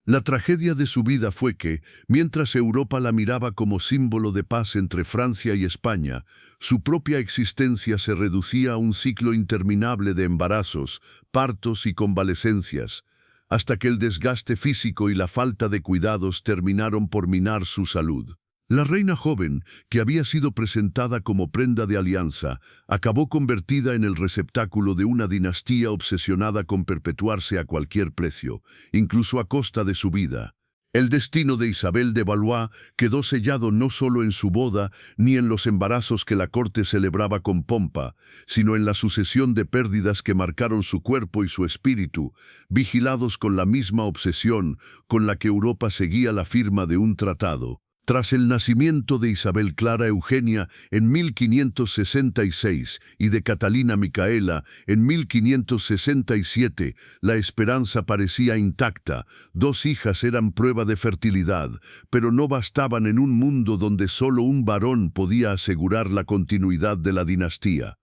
La tragedia de su vida fue que, mientras Europa la miraba como símbolo de paz entre Francia y España, su propia existencia se reducía a un ciclo interminable de embarazos, partos y convalecencias, hasta que el desgaste físico y la falta de cuidados terminaron por minar su salud. La reina joven, que había sido presentada como prenda de alianza, acabó convertida en el receptáculo de una dinastía obsesionada con perpetuarse a cualquier precio, incluso a costa de su vida. El destino de Isabel de Valois quedó sellado no solo en su boda ni en los embarazos que la corte celebraba con pompa, sino en la sucesión de pérdidas que marcaron su cuerpo y su espíritu, vigilados con la misma obsesión con la que Europa seguía la firma de un tratado. Tras el nacimiento de Isabel Clara Eugenia en 1566 y de Catalina Micaela en 1567, la esperanza parecía intacta. 2 hijas eran prueba de fertilidad, pero no bastaban en un mundo donde solo un varón podía asegurar la continuidad de la dinastía.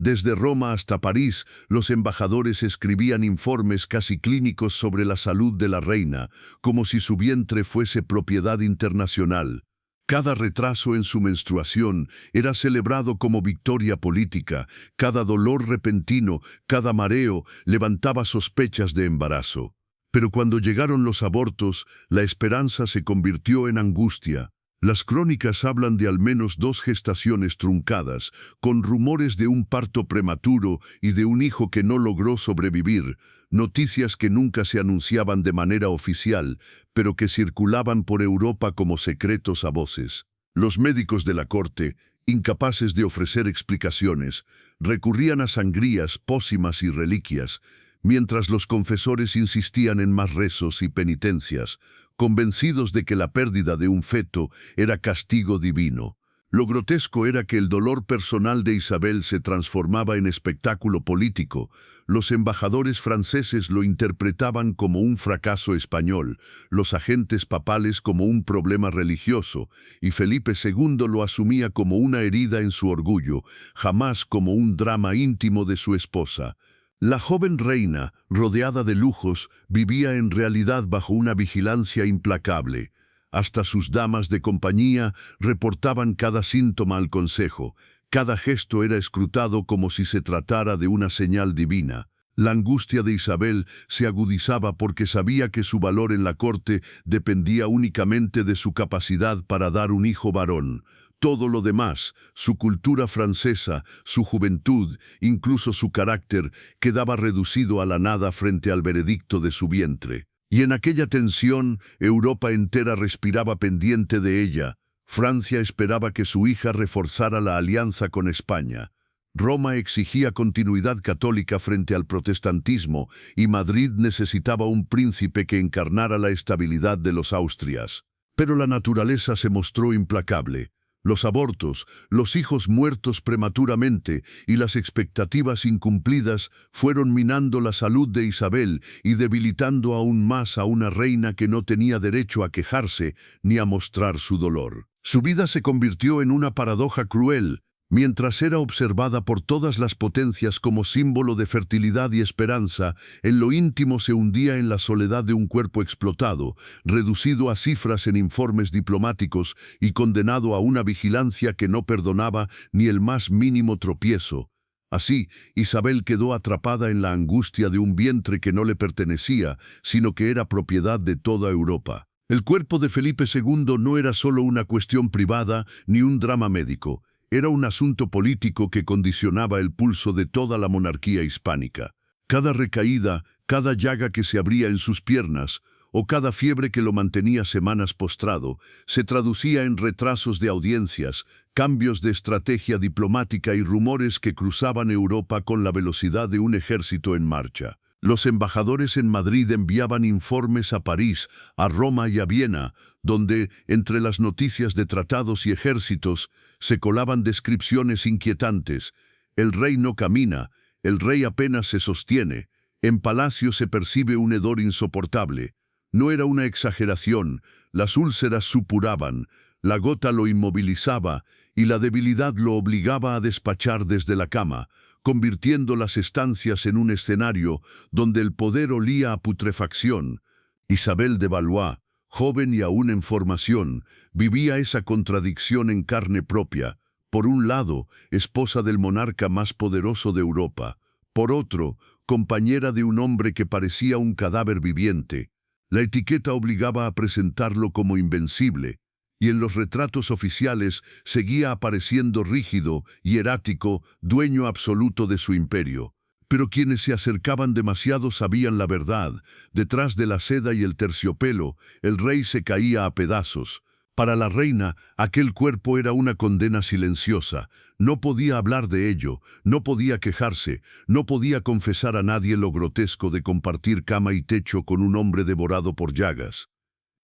Desde Roma hasta París, los embajadores escribían informes casi clínicos sobre la salud de la reina, como si su vientre fuese propiedad internacional. Cada retraso en su menstruación era celebrado como victoria política, cada dolor repentino, cada mareo levantaba sospechas de embarazo. Pero cuando llegaron los abortos, la esperanza se convirtió en angustia. Las crónicas hablan de al menos 2 gestaciones truncadas, con rumores de un parto prematuro y de un hijo que no logró sobrevivir, noticias que nunca se anunciaban de manera oficial, pero que circulaban por Europa como secretos a voces. Los médicos de la corte, incapaces de ofrecer explicaciones, recurrían a sangrías, pócimas y reliquias, mientras los confesores insistían en más rezos y penitencias, convencidos de que la pérdida de un feto era castigo divino. Lo grotesco era que el dolor personal de Isabel se transformaba en espectáculo político. Los embajadores franceses lo interpretaban como un fracaso español, los agentes papales como un problema religioso, y Felipe II lo asumía como una herida en su orgullo, jamás como un drama íntimo de su esposa. La joven reina, rodeada de lujos, vivía en realidad bajo una vigilancia implacable. Hasta sus damas de compañía reportaban cada síntoma al consejo. Cada gesto era escrutado como si se tratara de una señal divina. La angustia de Isabel se agudizaba porque sabía que su valor en la corte dependía únicamente de su capacidad para dar un hijo varón. Todo lo demás, su cultura francesa, su juventud, incluso su carácter, quedaba reducido a la nada frente al veredicto de su vientre. Y en aquella tensión, Europa entera respiraba pendiente de ella. Francia esperaba que su hija reforzara la alianza con España. Roma exigía continuidad católica frente al protestantismo y Madrid necesitaba un príncipe que encarnara la estabilidad de los Austrias. Pero la naturaleza se mostró implacable. Los abortos, los hijos muertos prematuramente y las expectativas incumplidas fueron minando la salud de Isabel y debilitando aún más a una reina que no tenía derecho a quejarse ni a mostrar su dolor. Su vida se convirtió en una paradoja cruel. Mientras era observada por todas las potencias como símbolo de fertilidad y esperanza, en lo íntimo se hundía en la soledad de un cuerpo explotado, reducido a cifras en informes diplomáticos y condenado a una vigilancia que no perdonaba ni el más mínimo tropiezo. Así, Isabel quedó atrapada en la angustia de un vientre que no le pertenecía, sino que era propiedad de toda Europa. El cuerpo de Felipe II no era solo una cuestión privada ni un drama médico. Era un asunto político que condicionaba el pulso de toda la monarquía hispánica. Cada recaída, cada llaga que se abría en sus piernas, o cada fiebre que lo mantenía semanas postrado, se traducía en retrasos de audiencias, cambios de estrategia diplomática y rumores que cruzaban Europa con la velocidad de un ejército en marcha. Los embajadores en Madrid enviaban informes a París, a Roma y a Viena, donde, entre las noticias de tratados y ejércitos, se colaban descripciones inquietantes. El rey no camina, el rey apenas se sostiene, en palacio se percibe un hedor insoportable. No era una exageración, las úlceras supuraban, la gota lo inmovilizaba y la debilidad lo obligaba a despachar desde la cama, convirtiendo las estancias en un escenario donde el poder olía a putrefacción. Isabel de Valois, joven y aún en formación, vivía esa contradicción en carne propia. Por un lado, esposa del monarca más poderoso de Europa. Por otro, compañera de un hombre que parecía un cadáver viviente. La etiqueta obligaba a presentarlo como invencible, y en los retratos oficiales seguía apareciendo rígido, hierático, dueño absoluto de su imperio. Pero quienes se acercaban demasiado sabían la verdad. Detrás de la seda y el terciopelo, el rey se caía a pedazos. Para la reina, aquel cuerpo era una condena silenciosa. No podía hablar de ello, no podía quejarse, no podía confesar a nadie lo grotesco de compartir cama y techo con un hombre devorado por llagas.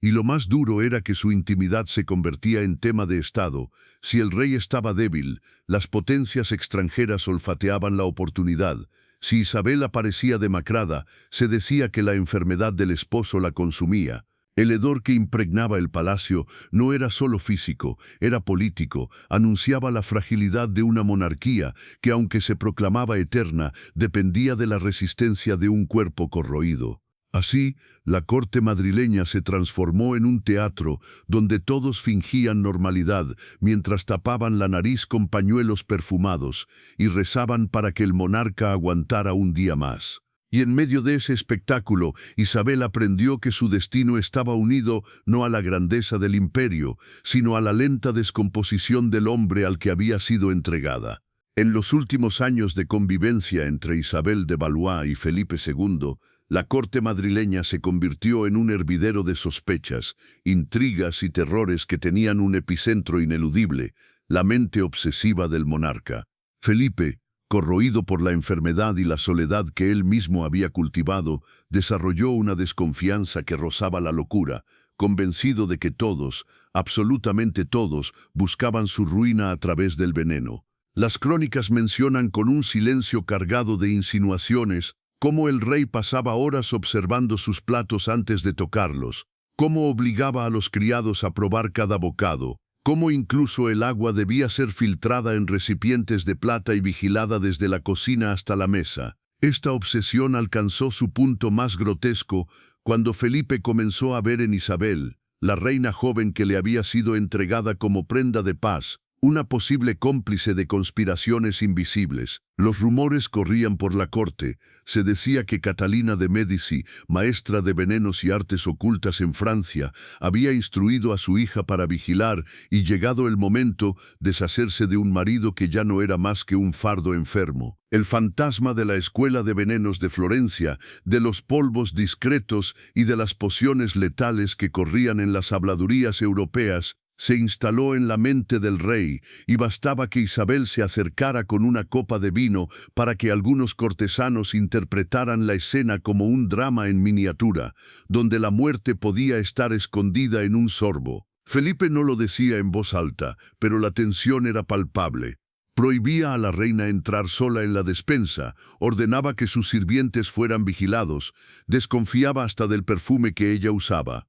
Y lo más duro era que su intimidad se convertía en tema de Estado. Si el rey estaba débil, las potencias extranjeras olfateaban la oportunidad. Si Isabel aparecía demacrada, se decía que la enfermedad del esposo la consumía. El hedor que impregnaba el palacio no era solo físico, era político, anunciaba la fragilidad de una monarquía que, aunque se proclamaba eterna, dependía de la resistencia de un cuerpo corroído. Así, la corte madrileña se transformó en un teatro donde todos fingían normalidad mientras tapaban la nariz con pañuelos perfumados y rezaban para que el monarca aguantara un día más. Y en medio de ese espectáculo, Isabel aprendió que su destino estaba unido no a la grandeza del imperio, sino a la lenta descomposición del hombre al que había sido entregada. En los últimos años de convivencia entre Isabel de Valois y Felipe II, la corte madrileña se convirtió en un hervidero de sospechas, intrigas y terrores que tenían un epicentro ineludible, la mente obsesiva del monarca. Felipe, corroído por la enfermedad y la soledad que él mismo había cultivado, desarrolló una desconfianza que rozaba la locura, convencido de que todos, absolutamente todos, buscaban su ruina a través del veneno. Las crónicas mencionan con un silencio cargado de insinuaciones cómo el rey pasaba horas observando sus platos antes de tocarlos, cómo obligaba a los criados a probar cada bocado, cómo incluso el agua debía ser filtrada en recipientes de plata y vigilada desde la cocina hasta la mesa. Esta obsesión alcanzó su punto más grotesco cuando Felipe comenzó a ver en Isabel, la reina joven que le había sido entregada como prenda de paz, una posible cómplice de conspiraciones invisibles. Los rumores corrían por la corte. Se decía que Catalina de Médici, maestra de venenos y artes ocultas en Francia, había instruido a su hija para vigilar y, llegado el momento, deshacerse de un marido que ya no era más que un fardo enfermo. El fantasma de la escuela de venenos de Florencia, de los polvos discretos y de las pociones letales que corrían en las habladurías europeas, se instaló en la mente del rey, y bastaba que Isabel se acercara con una copa de vino para que algunos cortesanos interpretaran la escena como un drama en miniatura, donde la muerte podía estar escondida en un sorbo. Felipe no lo decía en voz alta, pero la tensión era palpable. Prohibía a la reina entrar sola en la despensa, ordenaba que sus sirvientes fueran vigilados, desconfiaba hasta del perfume que ella usaba.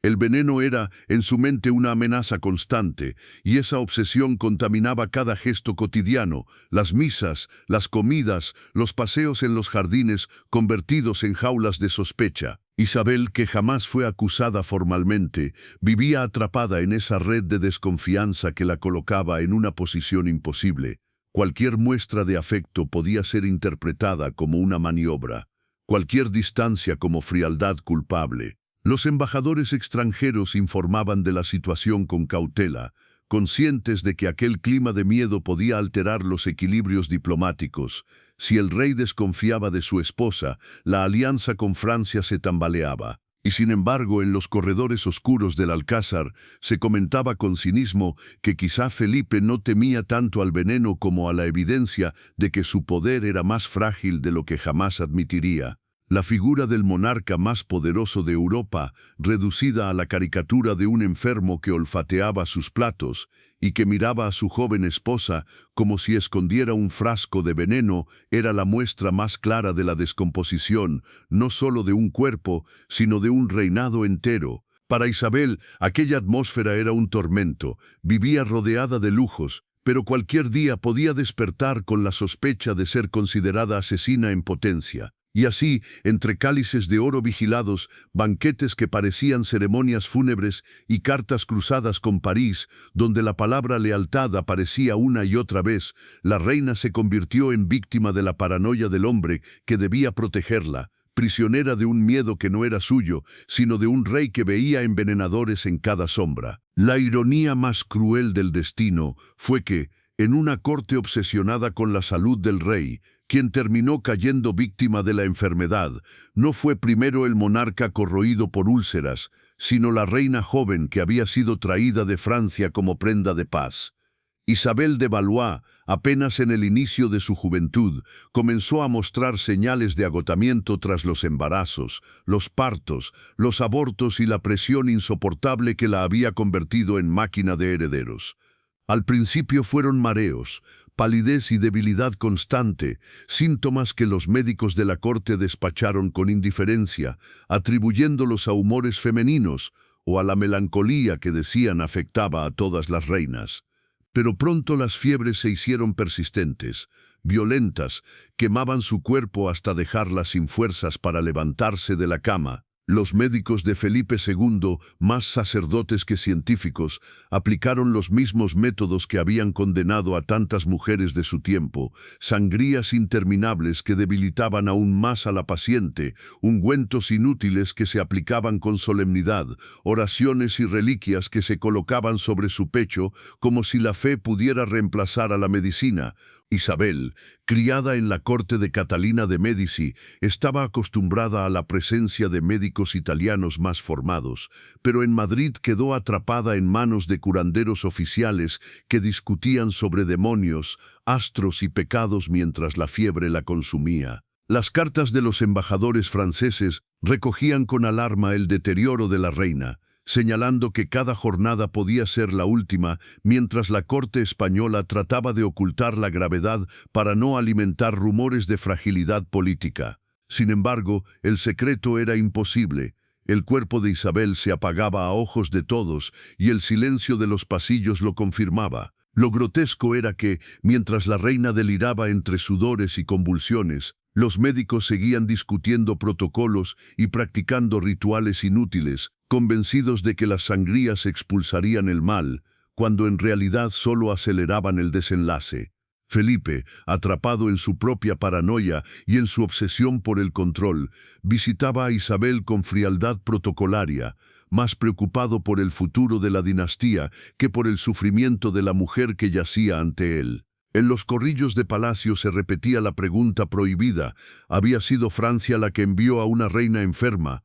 El veneno era, en su mente, una amenaza constante, y esa obsesión contaminaba cada gesto cotidiano, las misas, las comidas, los paseos en los jardines, convertidos en jaulas de sospecha. Isabel, que jamás fue acusada formalmente, vivía atrapada en esa red de desconfianza que la colocaba en una posición imposible. Cualquier muestra de afecto podía ser interpretada como una maniobra, cualquier distancia como frialdad culpable. Los embajadores extranjeros informaban de la situación con cautela, conscientes de que aquel clima de miedo podía alterar los equilibrios diplomáticos. Si el rey desconfiaba de su esposa, la alianza con Francia se tambaleaba. Y sin embargo, en los corredores oscuros del Alcázar se comentaba con cinismo que quizá Felipe no temía tanto al veneno como a la evidencia de que su poder era más frágil de lo que jamás admitiría. La figura del monarca más poderoso de Europa, reducida a la caricatura de un enfermo que olfateaba sus platos y que miraba a su joven esposa como si escondiera un frasco de veneno, era la muestra más clara de la descomposición, no solo de un cuerpo, sino de un reinado entero. Para Isabel, aquella atmósfera era un tormento. Vivía rodeada de lujos, pero cualquier día podía despertar con la sospecha de ser considerada asesina en potencia. Y así, entre cálices de oro vigilados, banquetes que parecían ceremonias fúnebres y cartas cruzadas con París, donde la palabra lealtad aparecía una y otra vez, la reina se convirtió en víctima de la paranoia del hombre que debía protegerla, prisionera de un miedo que no era suyo, sino de un rey que veía envenenadores en cada sombra. La ironía más cruel del destino fue que, en una corte obsesionada con la salud del rey, quien terminó cayendo víctima de la enfermedad, no fue primero el monarca corroído por úlceras, sino la reina joven que había sido traída de Francia como prenda de paz. Isabel de Valois, apenas en el inicio de su juventud, comenzó a mostrar señales de agotamiento tras los embarazos, los partos, los abortos y la presión insoportable que la había convertido en máquina de herederos. Al principio fueron mareos, palidez y debilidad constante, síntomas que los médicos de la corte despacharon con indiferencia, atribuyéndolos a humores femeninos o a la melancolía que decían afectaba a todas las reinas. Pero pronto las fiebres se hicieron persistentes, violentas, quemaban su cuerpo hasta dejarla sin fuerzas para levantarse de la cama. Los médicos de Felipe II, más sacerdotes que científicos, aplicaron los mismos métodos que habían condenado a tantas mujeres de su tiempo, sangrías interminables que debilitaban aún más a la paciente, ungüentos inútiles que se aplicaban con solemnidad, oraciones y reliquias que se colocaban sobre su pecho como si la fe pudiera reemplazar a la medicina. Isabel, criada en la corte de Catalina de Médici, estaba acostumbrada a la presencia de médicos italianos más formados, pero en Madrid quedó atrapada en manos de curanderos oficiales que discutían sobre demonios, astros y pecados mientras la fiebre la consumía. Las cartas de los embajadores franceses recogían con alarma el deterioro de la reina, señalando que cada jornada podía ser la última, mientras la corte española trataba de ocultar la gravedad para no alimentar rumores de fragilidad política. Sin embargo, el secreto era imposible. El cuerpo de Isabel se apagaba a ojos de todos y el silencio de los pasillos lo confirmaba. Lo grotesco era que, mientras la reina deliraba entre sudores y convulsiones, los médicos seguían discutiendo protocolos y practicando rituales inútiles, convencidos de que las sangrías expulsarían el mal, cuando en realidad solo aceleraban el desenlace. Felipe, atrapado en su propia paranoia y en su obsesión por el control, visitaba a Isabel con frialdad protocolaria, más preocupado por el futuro de la dinastía que por el sufrimiento de la mujer que yacía ante él. En los corrillos de palacio se repetía la pregunta prohibida: ¿había sido Francia la que envió a una reina enferma?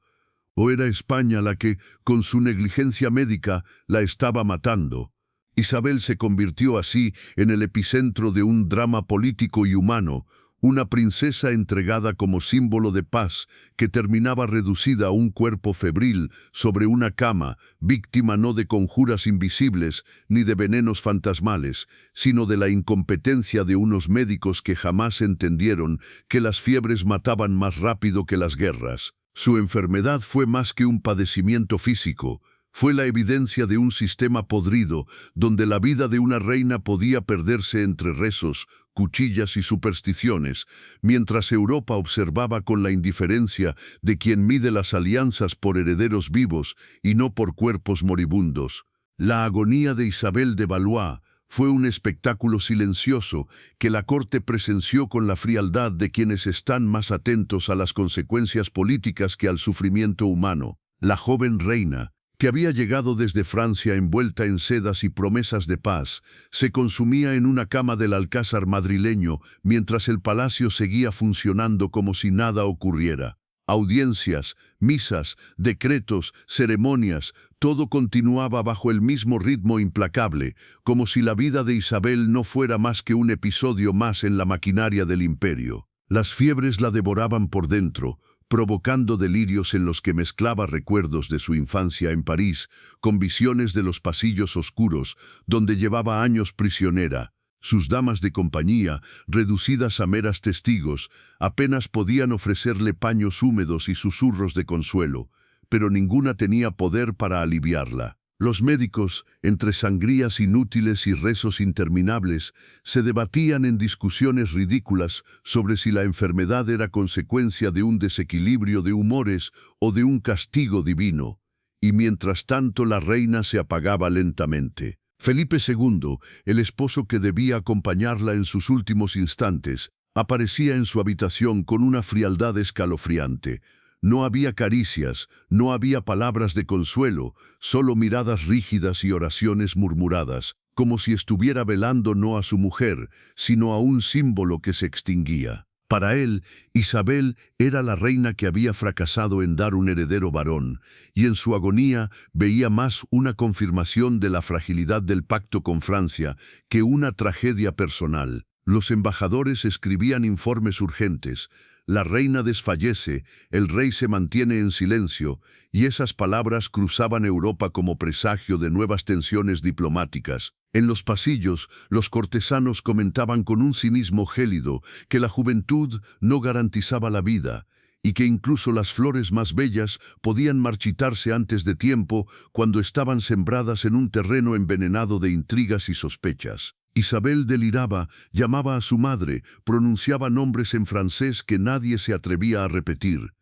¿O era España la que, con su negligencia médica, la estaba matando? Isabel se convirtió así en el epicentro de un drama político y humano, una princesa entregada como símbolo de paz que terminaba reducida a un cuerpo febril sobre una cama, víctima no de conjuras invisibles ni de venenos fantasmales, sino de la incompetencia de unos médicos que jamás entendieron que las fiebres mataban más rápido que las guerras. Su enfermedad fue más que un padecimiento físico. Fue la evidencia de un sistema podrido, donde la vida de una reina podía perderse entre rezos, cuchillas y supersticiones, mientras Europa observaba con la indiferencia de quien mide las alianzas por herederos vivos y no por cuerpos moribundos. La agonía de Isabel de Valois fue un espectáculo silencioso que la corte presenció con la frialdad de quienes están más atentos a las consecuencias políticas que al sufrimiento humano. La joven reina, que había llegado desde Francia envuelta en sedas y promesas de paz, se consumía en una cama del alcázar madrileño mientras el palacio seguía funcionando como si nada ocurriera. Audiencias, misas, decretos, ceremonias, todo continuaba bajo el mismo ritmo implacable, como si la vida de Isabel no fuera más que un episodio más en la maquinaria del imperio. Las fiebres la devoraban por dentro, provocando delirios en los que mezclaba recuerdos de su infancia en París con visiones de los pasillos oscuros donde llevaba años prisionera. Sus damas de compañía, reducidas a meras testigos, apenas podían ofrecerle paños húmedos y susurros de consuelo, pero ninguna tenía poder para aliviarla. Los médicos, entre sangrías inútiles y rezos interminables, se debatían en discusiones ridículas sobre si la enfermedad era consecuencia de un desequilibrio de humores o de un castigo divino, y mientras tanto la reina se apagaba lentamente. Felipe II, el esposo que debía acompañarla en sus últimos instantes, aparecía en su habitación con una frialdad escalofriante. No había caricias, no había palabras de consuelo, solo miradas rígidas y oraciones murmuradas, como si estuviera velando no a su mujer, sino a un símbolo que se extinguía. Para él, Isabel era la reina que había fracasado en dar un heredero varón, y en su agonía veía más una confirmación de la fragilidad del pacto con Francia que una tragedia personal. Los embajadores escribían informes urgentes. La reina desfallece, el rey se mantiene en silencio, y esas palabras cruzaban Europa como presagio de nuevas tensiones diplomáticas. En los pasillos, los cortesanos comentaban con un cinismo gélido que la juventud no garantizaba la vida, y que incluso las flores más bellas podían marchitarse antes de tiempo cuando estaban sembradas en un terreno envenenado de intrigas y sospechas. Isabel deliraba, llamaba a su madre, pronunciaba nombres en francés que nadie se atrevía a repetir.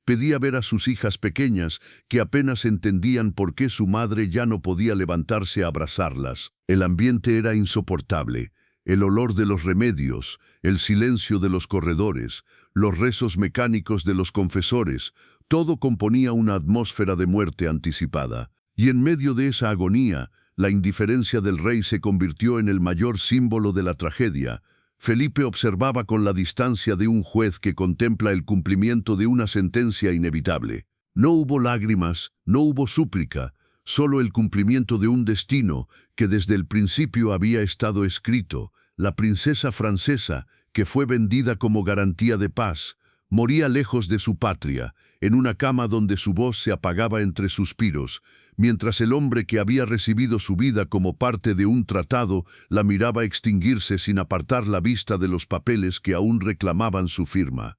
Pedía ver a sus hijas pequeñas, que apenas entendían por qué su madre ya no podía levantarse a abrazarlas. El ambiente era insoportable. El olor de los remedios, el silencio de los corredores, los rezos mecánicos de los confesores, todo componía una atmósfera de muerte anticipada. Y en medio de esa agonía, la indiferencia del rey se convirtió en el mayor símbolo de la tragedia. Felipe observaba con la distancia de un juez que contempla el cumplimiento de una sentencia inevitable. No hubo lágrimas, no hubo súplica, solo el cumplimiento de un destino que desde el principio había estado escrito. La princesa francesa, que fue vendida como garantía de paz, moría lejos de su patria, en una cama donde su voz se apagaba entre suspiros, mientras el hombre que había recibido su vida como parte de un tratado la miraba extinguirse sin apartar la vista de los papeles que aún reclamaban su firma.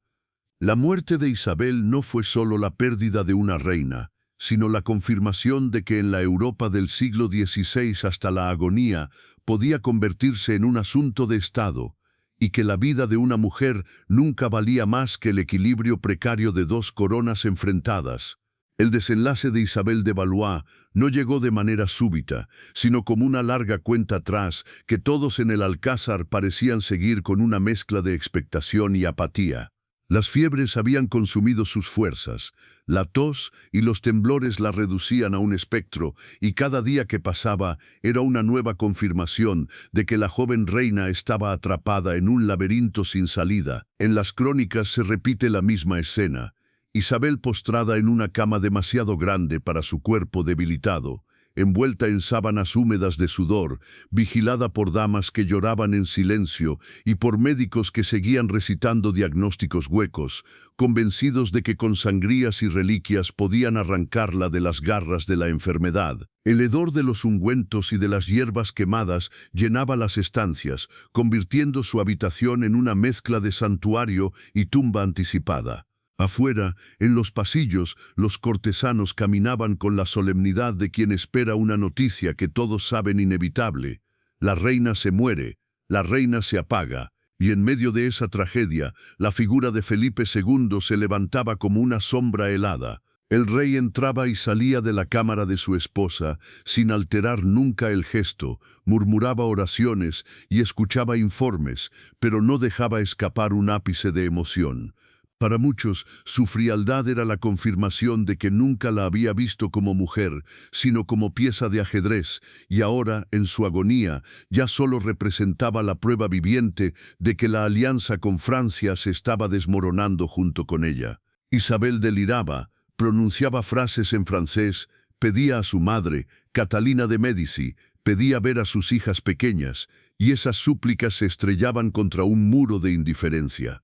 La muerte de Isabel no fue solo la pérdida de una reina, sino la confirmación de que en la Europa del siglo XVI hasta la agonía podía convertirse en un asunto de Estado, y que la vida de una mujer nunca valía más que el equilibrio precario de dos coronas enfrentadas. El desenlace de Isabel de Valois no llegó de manera súbita, sino como una larga cuenta atrás que todos en el Alcázar parecían seguir con una mezcla de expectación y apatía. Las fiebres habían consumido sus fuerzas, la tos y los temblores la reducían a un espectro, y cada día que pasaba era una nueva confirmación de que la joven reina estaba atrapada en un laberinto sin salida. En las crónicas se repite la misma escena. Isabel postrada en una cama demasiado grande para su cuerpo debilitado, envuelta en sábanas húmedas de sudor, vigilada por damas que lloraban en silencio y por médicos que seguían recitando diagnósticos huecos, convencidos de que con sangrías y reliquias podían arrancarla de las garras de la enfermedad. El hedor de los ungüentos y de las hierbas quemadas llenaba las estancias, convirtiendo su habitación en una mezcla de santuario y tumba anticipada. Afuera, en los pasillos, los cortesanos caminaban con la solemnidad de quien espera una noticia que todos saben inevitable. La reina se muere, la reina se apaga, y en medio de esa tragedia, la figura de Felipe II se levantaba como una sombra helada. El rey entraba y salía de la cámara de su esposa, sin alterar nunca el gesto, murmuraba oraciones y escuchaba informes, pero no dejaba escapar un ápice de emoción. Para muchos, su frialdad era la confirmación de que nunca la había visto como mujer, sino como pieza de ajedrez, y ahora, en su agonía, ya solo representaba la prueba viviente de que la alianza con Francia se estaba desmoronando junto con ella. Isabel deliraba, pronunciaba frases en francés, pedía a su madre, Catalina de Médici, pedía ver a sus hijas pequeñas, y esas súplicas se estrellaban contra un muro de indiferencia.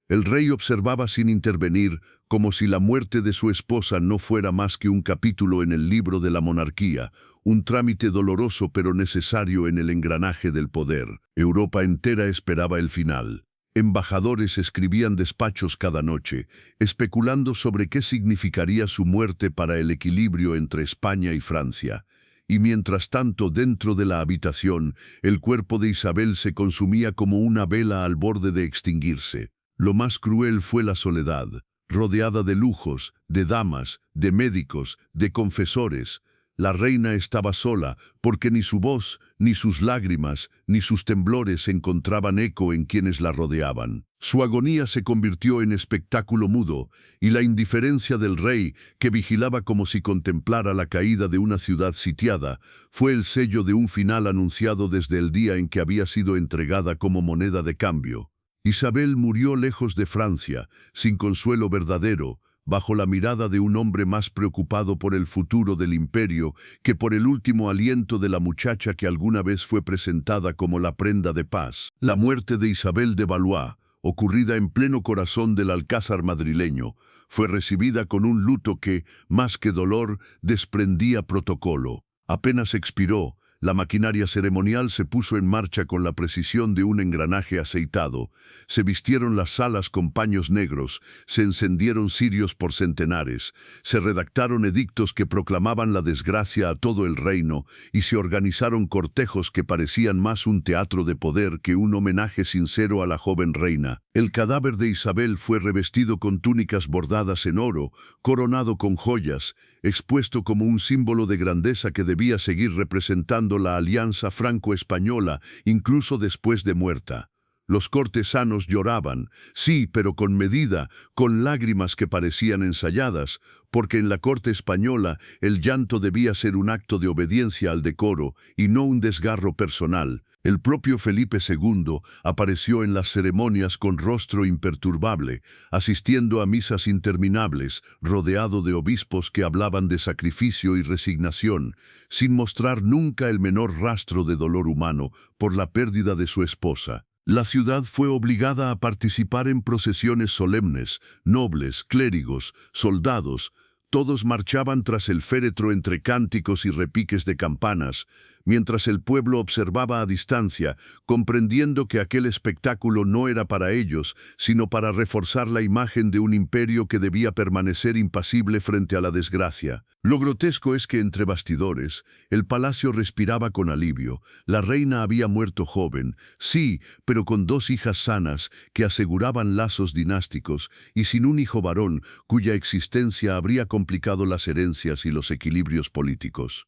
El rey observaba sin intervenir, como si la muerte de su esposa no fuera más que un capítulo en el libro de la monarquía, un trámite doloroso pero necesario en el engranaje del poder. Europa entera esperaba el final. Embajadores escribían despachos cada noche, especulando sobre qué significaría su muerte para el equilibrio entre España y Francia. Y mientras tanto, dentro de la habitación, el cuerpo de Isabel se consumía como una vela al borde de extinguirse. Lo más cruel fue la soledad, rodeada de lujos, de damas, de médicos, de confesores. La reina estaba sola, porque ni su voz, ni sus lágrimas, ni sus temblores encontraban eco en quienes la rodeaban. Su agonía se convirtió en espectáculo mudo, y la indiferencia del rey, que vigilaba como si contemplara la caída de una ciudad sitiada, fue el sello de un final anunciado desde el día en que había sido entregada como moneda de cambio. Isabel murió lejos de Francia, sin consuelo verdadero, bajo la mirada de un hombre más preocupado por el futuro del imperio que por el último aliento de la muchacha que alguna vez fue presentada como la prenda de paz. La muerte de Isabel de Valois, ocurrida en pleno corazón del Alcázar madrileño, fue recibida con un luto que, más que dolor, desprendía protocolo. Apenas expiró, la maquinaria ceremonial se puso en marcha con la precisión de un engranaje aceitado. Se vistieron las salas con paños negros, se encendieron cirios por centenares, se redactaron edictos que proclamaban la desgracia a todo el reino y se organizaron cortejos que parecían más un teatro de poder que un homenaje sincero a la joven reina. El cadáver de Isabel fue revestido con túnicas bordadas en oro, coronado con joyas, expuesto como un símbolo de grandeza que debía seguir representando la alianza franco-española incluso después de muerta. Los cortesanos lloraban, sí, pero con medida, con lágrimas que parecían ensayadas, porque en la corte española el llanto debía ser un acto de obediencia al decoro y no un desgarro personal. El propio Felipe II apareció en las ceremonias con rostro imperturbable, asistiendo a misas interminables, rodeado de obispos que hablaban de sacrificio y resignación, sin mostrar nunca el menor rastro de dolor humano por la pérdida de su esposa. La ciudad fue obligada a participar en procesiones solemnes, nobles, clérigos, soldados, todos marchaban tras el féretro entre cánticos y repiques de campanas, mientras el pueblo observaba a distancia, comprendiendo que aquel espectáculo no era para ellos, sino para reforzar la imagen de un imperio que debía permanecer impasible frente a la desgracia. Lo grotesco es que entre bastidores, el palacio respiraba con alivio. La reina había muerto joven, sí, pero con 2 hijas sanas que aseguraban lazos dinásticos y sin un hijo varón cuya existencia habría complicado las herencias y los equilibrios políticos.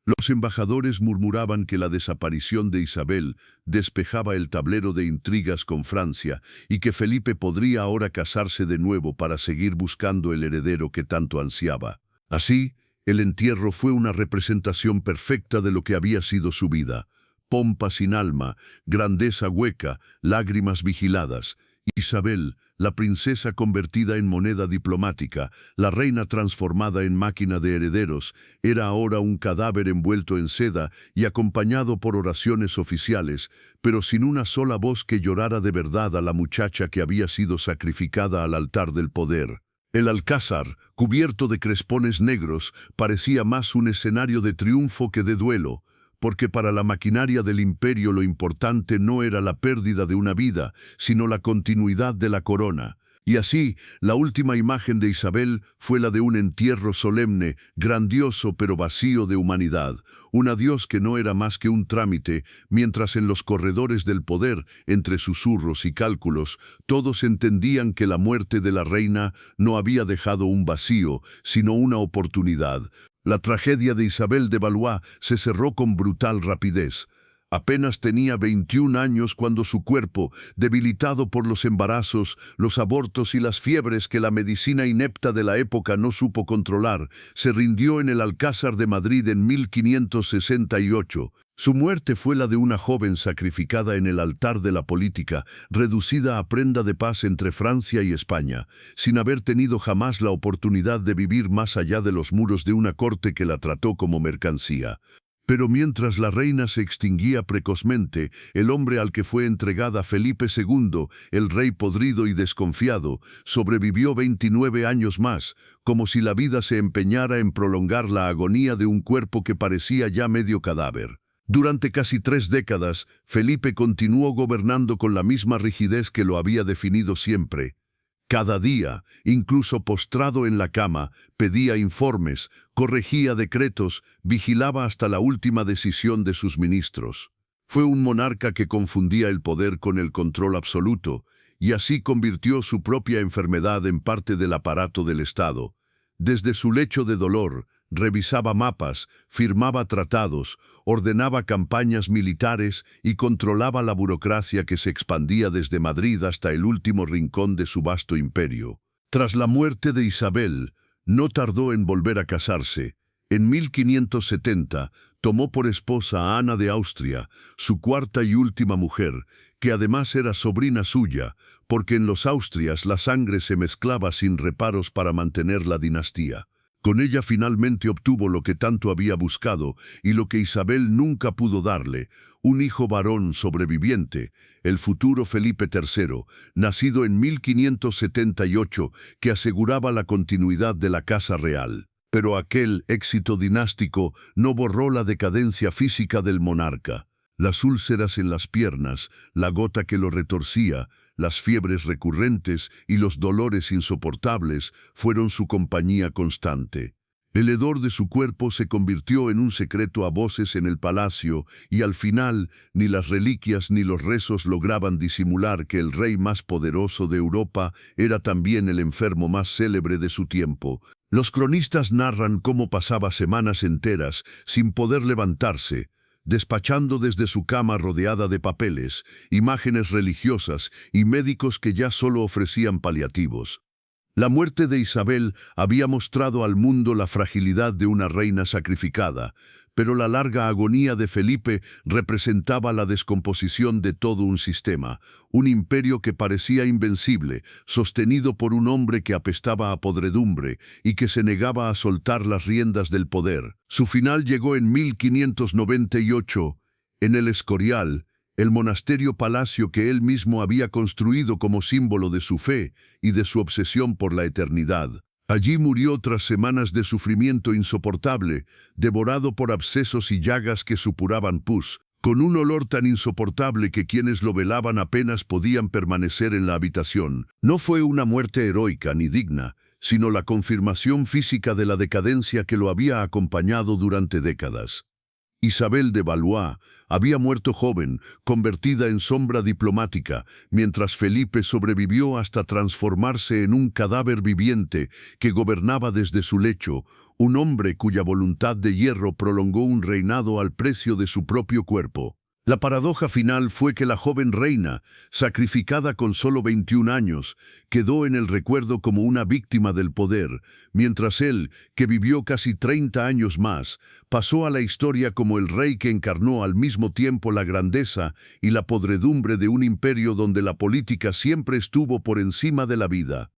Los embajadores murmuraban que la desaparición de Isabel despejaba el tablero de intrigas con Francia y que Felipe podría ahora casarse de nuevo para seguir buscando el heredero que tanto ansiaba. Así, el entierro fue una representación perfecta de lo que había sido su vida. Pompa sin alma, grandeza hueca, lágrimas vigiladas. Isabel, la princesa convertida en moneda diplomática, la reina transformada en máquina de herederos, era ahora un cadáver envuelto en seda y acompañado por oraciones oficiales, pero sin una sola voz que llorara de verdad a la muchacha que había sido sacrificada al altar del poder. El Alcázar, cubierto de crespones negros, parecía más un escenario de triunfo que de duelo, porque para la maquinaria del imperio lo importante no era la pérdida de una vida, sino la continuidad de la corona. Y así, la última imagen de Isabel fue la de un entierro solemne, grandioso pero vacío de humanidad, un adiós que no era más que un trámite, mientras en los corredores del poder, entre susurros y cálculos, todos entendían que la muerte de la reina no había dejado un vacío, sino una oportunidad. La tragedia de Isabel de Valois se cerró con brutal rapidez. Apenas tenía 21 años cuando su cuerpo, debilitado por los embarazos, los abortos y las fiebres que la medicina inepta de la época no supo controlar, se rindió en el Alcázar de Madrid en 1568. Su muerte fue la de una joven sacrificada en el altar de la política, reducida a prenda de paz entre Francia y España, sin haber tenido jamás la oportunidad de vivir más allá de los muros de una corte que la trató como mercancía. Pero mientras la reina se extinguía precozmente, el hombre al que fue entregada Felipe II, el rey podrido y desconfiado, sobrevivió 29 años más, como si la vida se empeñara en prolongar la agonía de un cuerpo que parecía ya medio cadáver. Durante casi 3 décadas, Felipe continuó gobernando con la misma rigidez que lo había definido siempre. Cada día, incluso postrado en la cama, pedía informes, corregía decretos, vigilaba hasta la última decisión de sus ministros. Fue un monarca que confundía el poder con el control absoluto, y así convirtió su propia enfermedad en parte del aparato del Estado. Desde su lecho de dolor, revisaba mapas, firmaba tratados, ordenaba campañas militares y controlaba la burocracia que se expandía desde Madrid hasta el último rincón de su vasto imperio. Tras la muerte de Isabel, no tardó en volver a casarse. En 1570 tomó por esposa a Ana de Austria, su cuarta y última mujer, que además era sobrina suya, porque en los Austrias la sangre se mezclaba sin reparos para mantener la dinastía. Con ella finalmente obtuvo lo que tanto había buscado y lo que Isabel nunca pudo darle, un hijo varón sobreviviente, el futuro Felipe III, nacido en 1578, que aseguraba la continuidad de la Casa Real. Pero aquel éxito dinástico no borró la decadencia física del monarca. Las úlceras en las piernas, la gota que lo retorcía, las fiebres recurrentes y los dolores insoportables fueron su compañía constante. El hedor de su cuerpo se convirtió en un secreto a voces en el palacio y al final ni las reliquias ni los rezos lograban disimular que el rey más poderoso de Europa era también el enfermo más célebre de su tiempo. Los cronistas narran cómo pasaba semanas enteras sin poder levantarse, despachando desde su cama rodeada de papeles, imágenes religiosas y médicos que ya solo ofrecían paliativos. La muerte de Isabel había mostrado al mundo la fragilidad de una reina sacrificada, pero la larga agonía de Felipe representaba la descomposición de todo un sistema, un imperio que parecía invencible, sostenido por un hombre que apestaba a podredumbre y que se negaba a soltar las riendas del poder. Su final llegó en 1598, en el Escorial, el monasterio-palacio que él mismo había construido como símbolo de su fe y de su obsesión por la eternidad. Allí murió tras semanas de sufrimiento insoportable, devorado por abscesos y llagas que supuraban pus, con un olor tan insoportable que quienes lo velaban apenas podían permanecer en la habitación. No fue una muerte heroica ni digna, sino la confirmación física de la decadencia que lo había acompañado durante décadas. Isabel de Valois había muerto joven, convertida en sombra diplomática, mientras Felipe sobrevivió hasta transformarse en un cadáver viviente que gobernaba desde su lecho, un hombre cuya voluntad de hierro prolongó un reinado al precio de su propio cuerpo. La paradoja final fue que la joven reina, sacrificada con solo 21 años, quedó en el recuerdo como una víctima del poder, mientras él, que vivió casi 30 años más, pasó a la historia como el rey que encarnó al mismo tiempo la grandeza y la podredumbre de un imperio donde la política siempre estuvo por encima de la vida.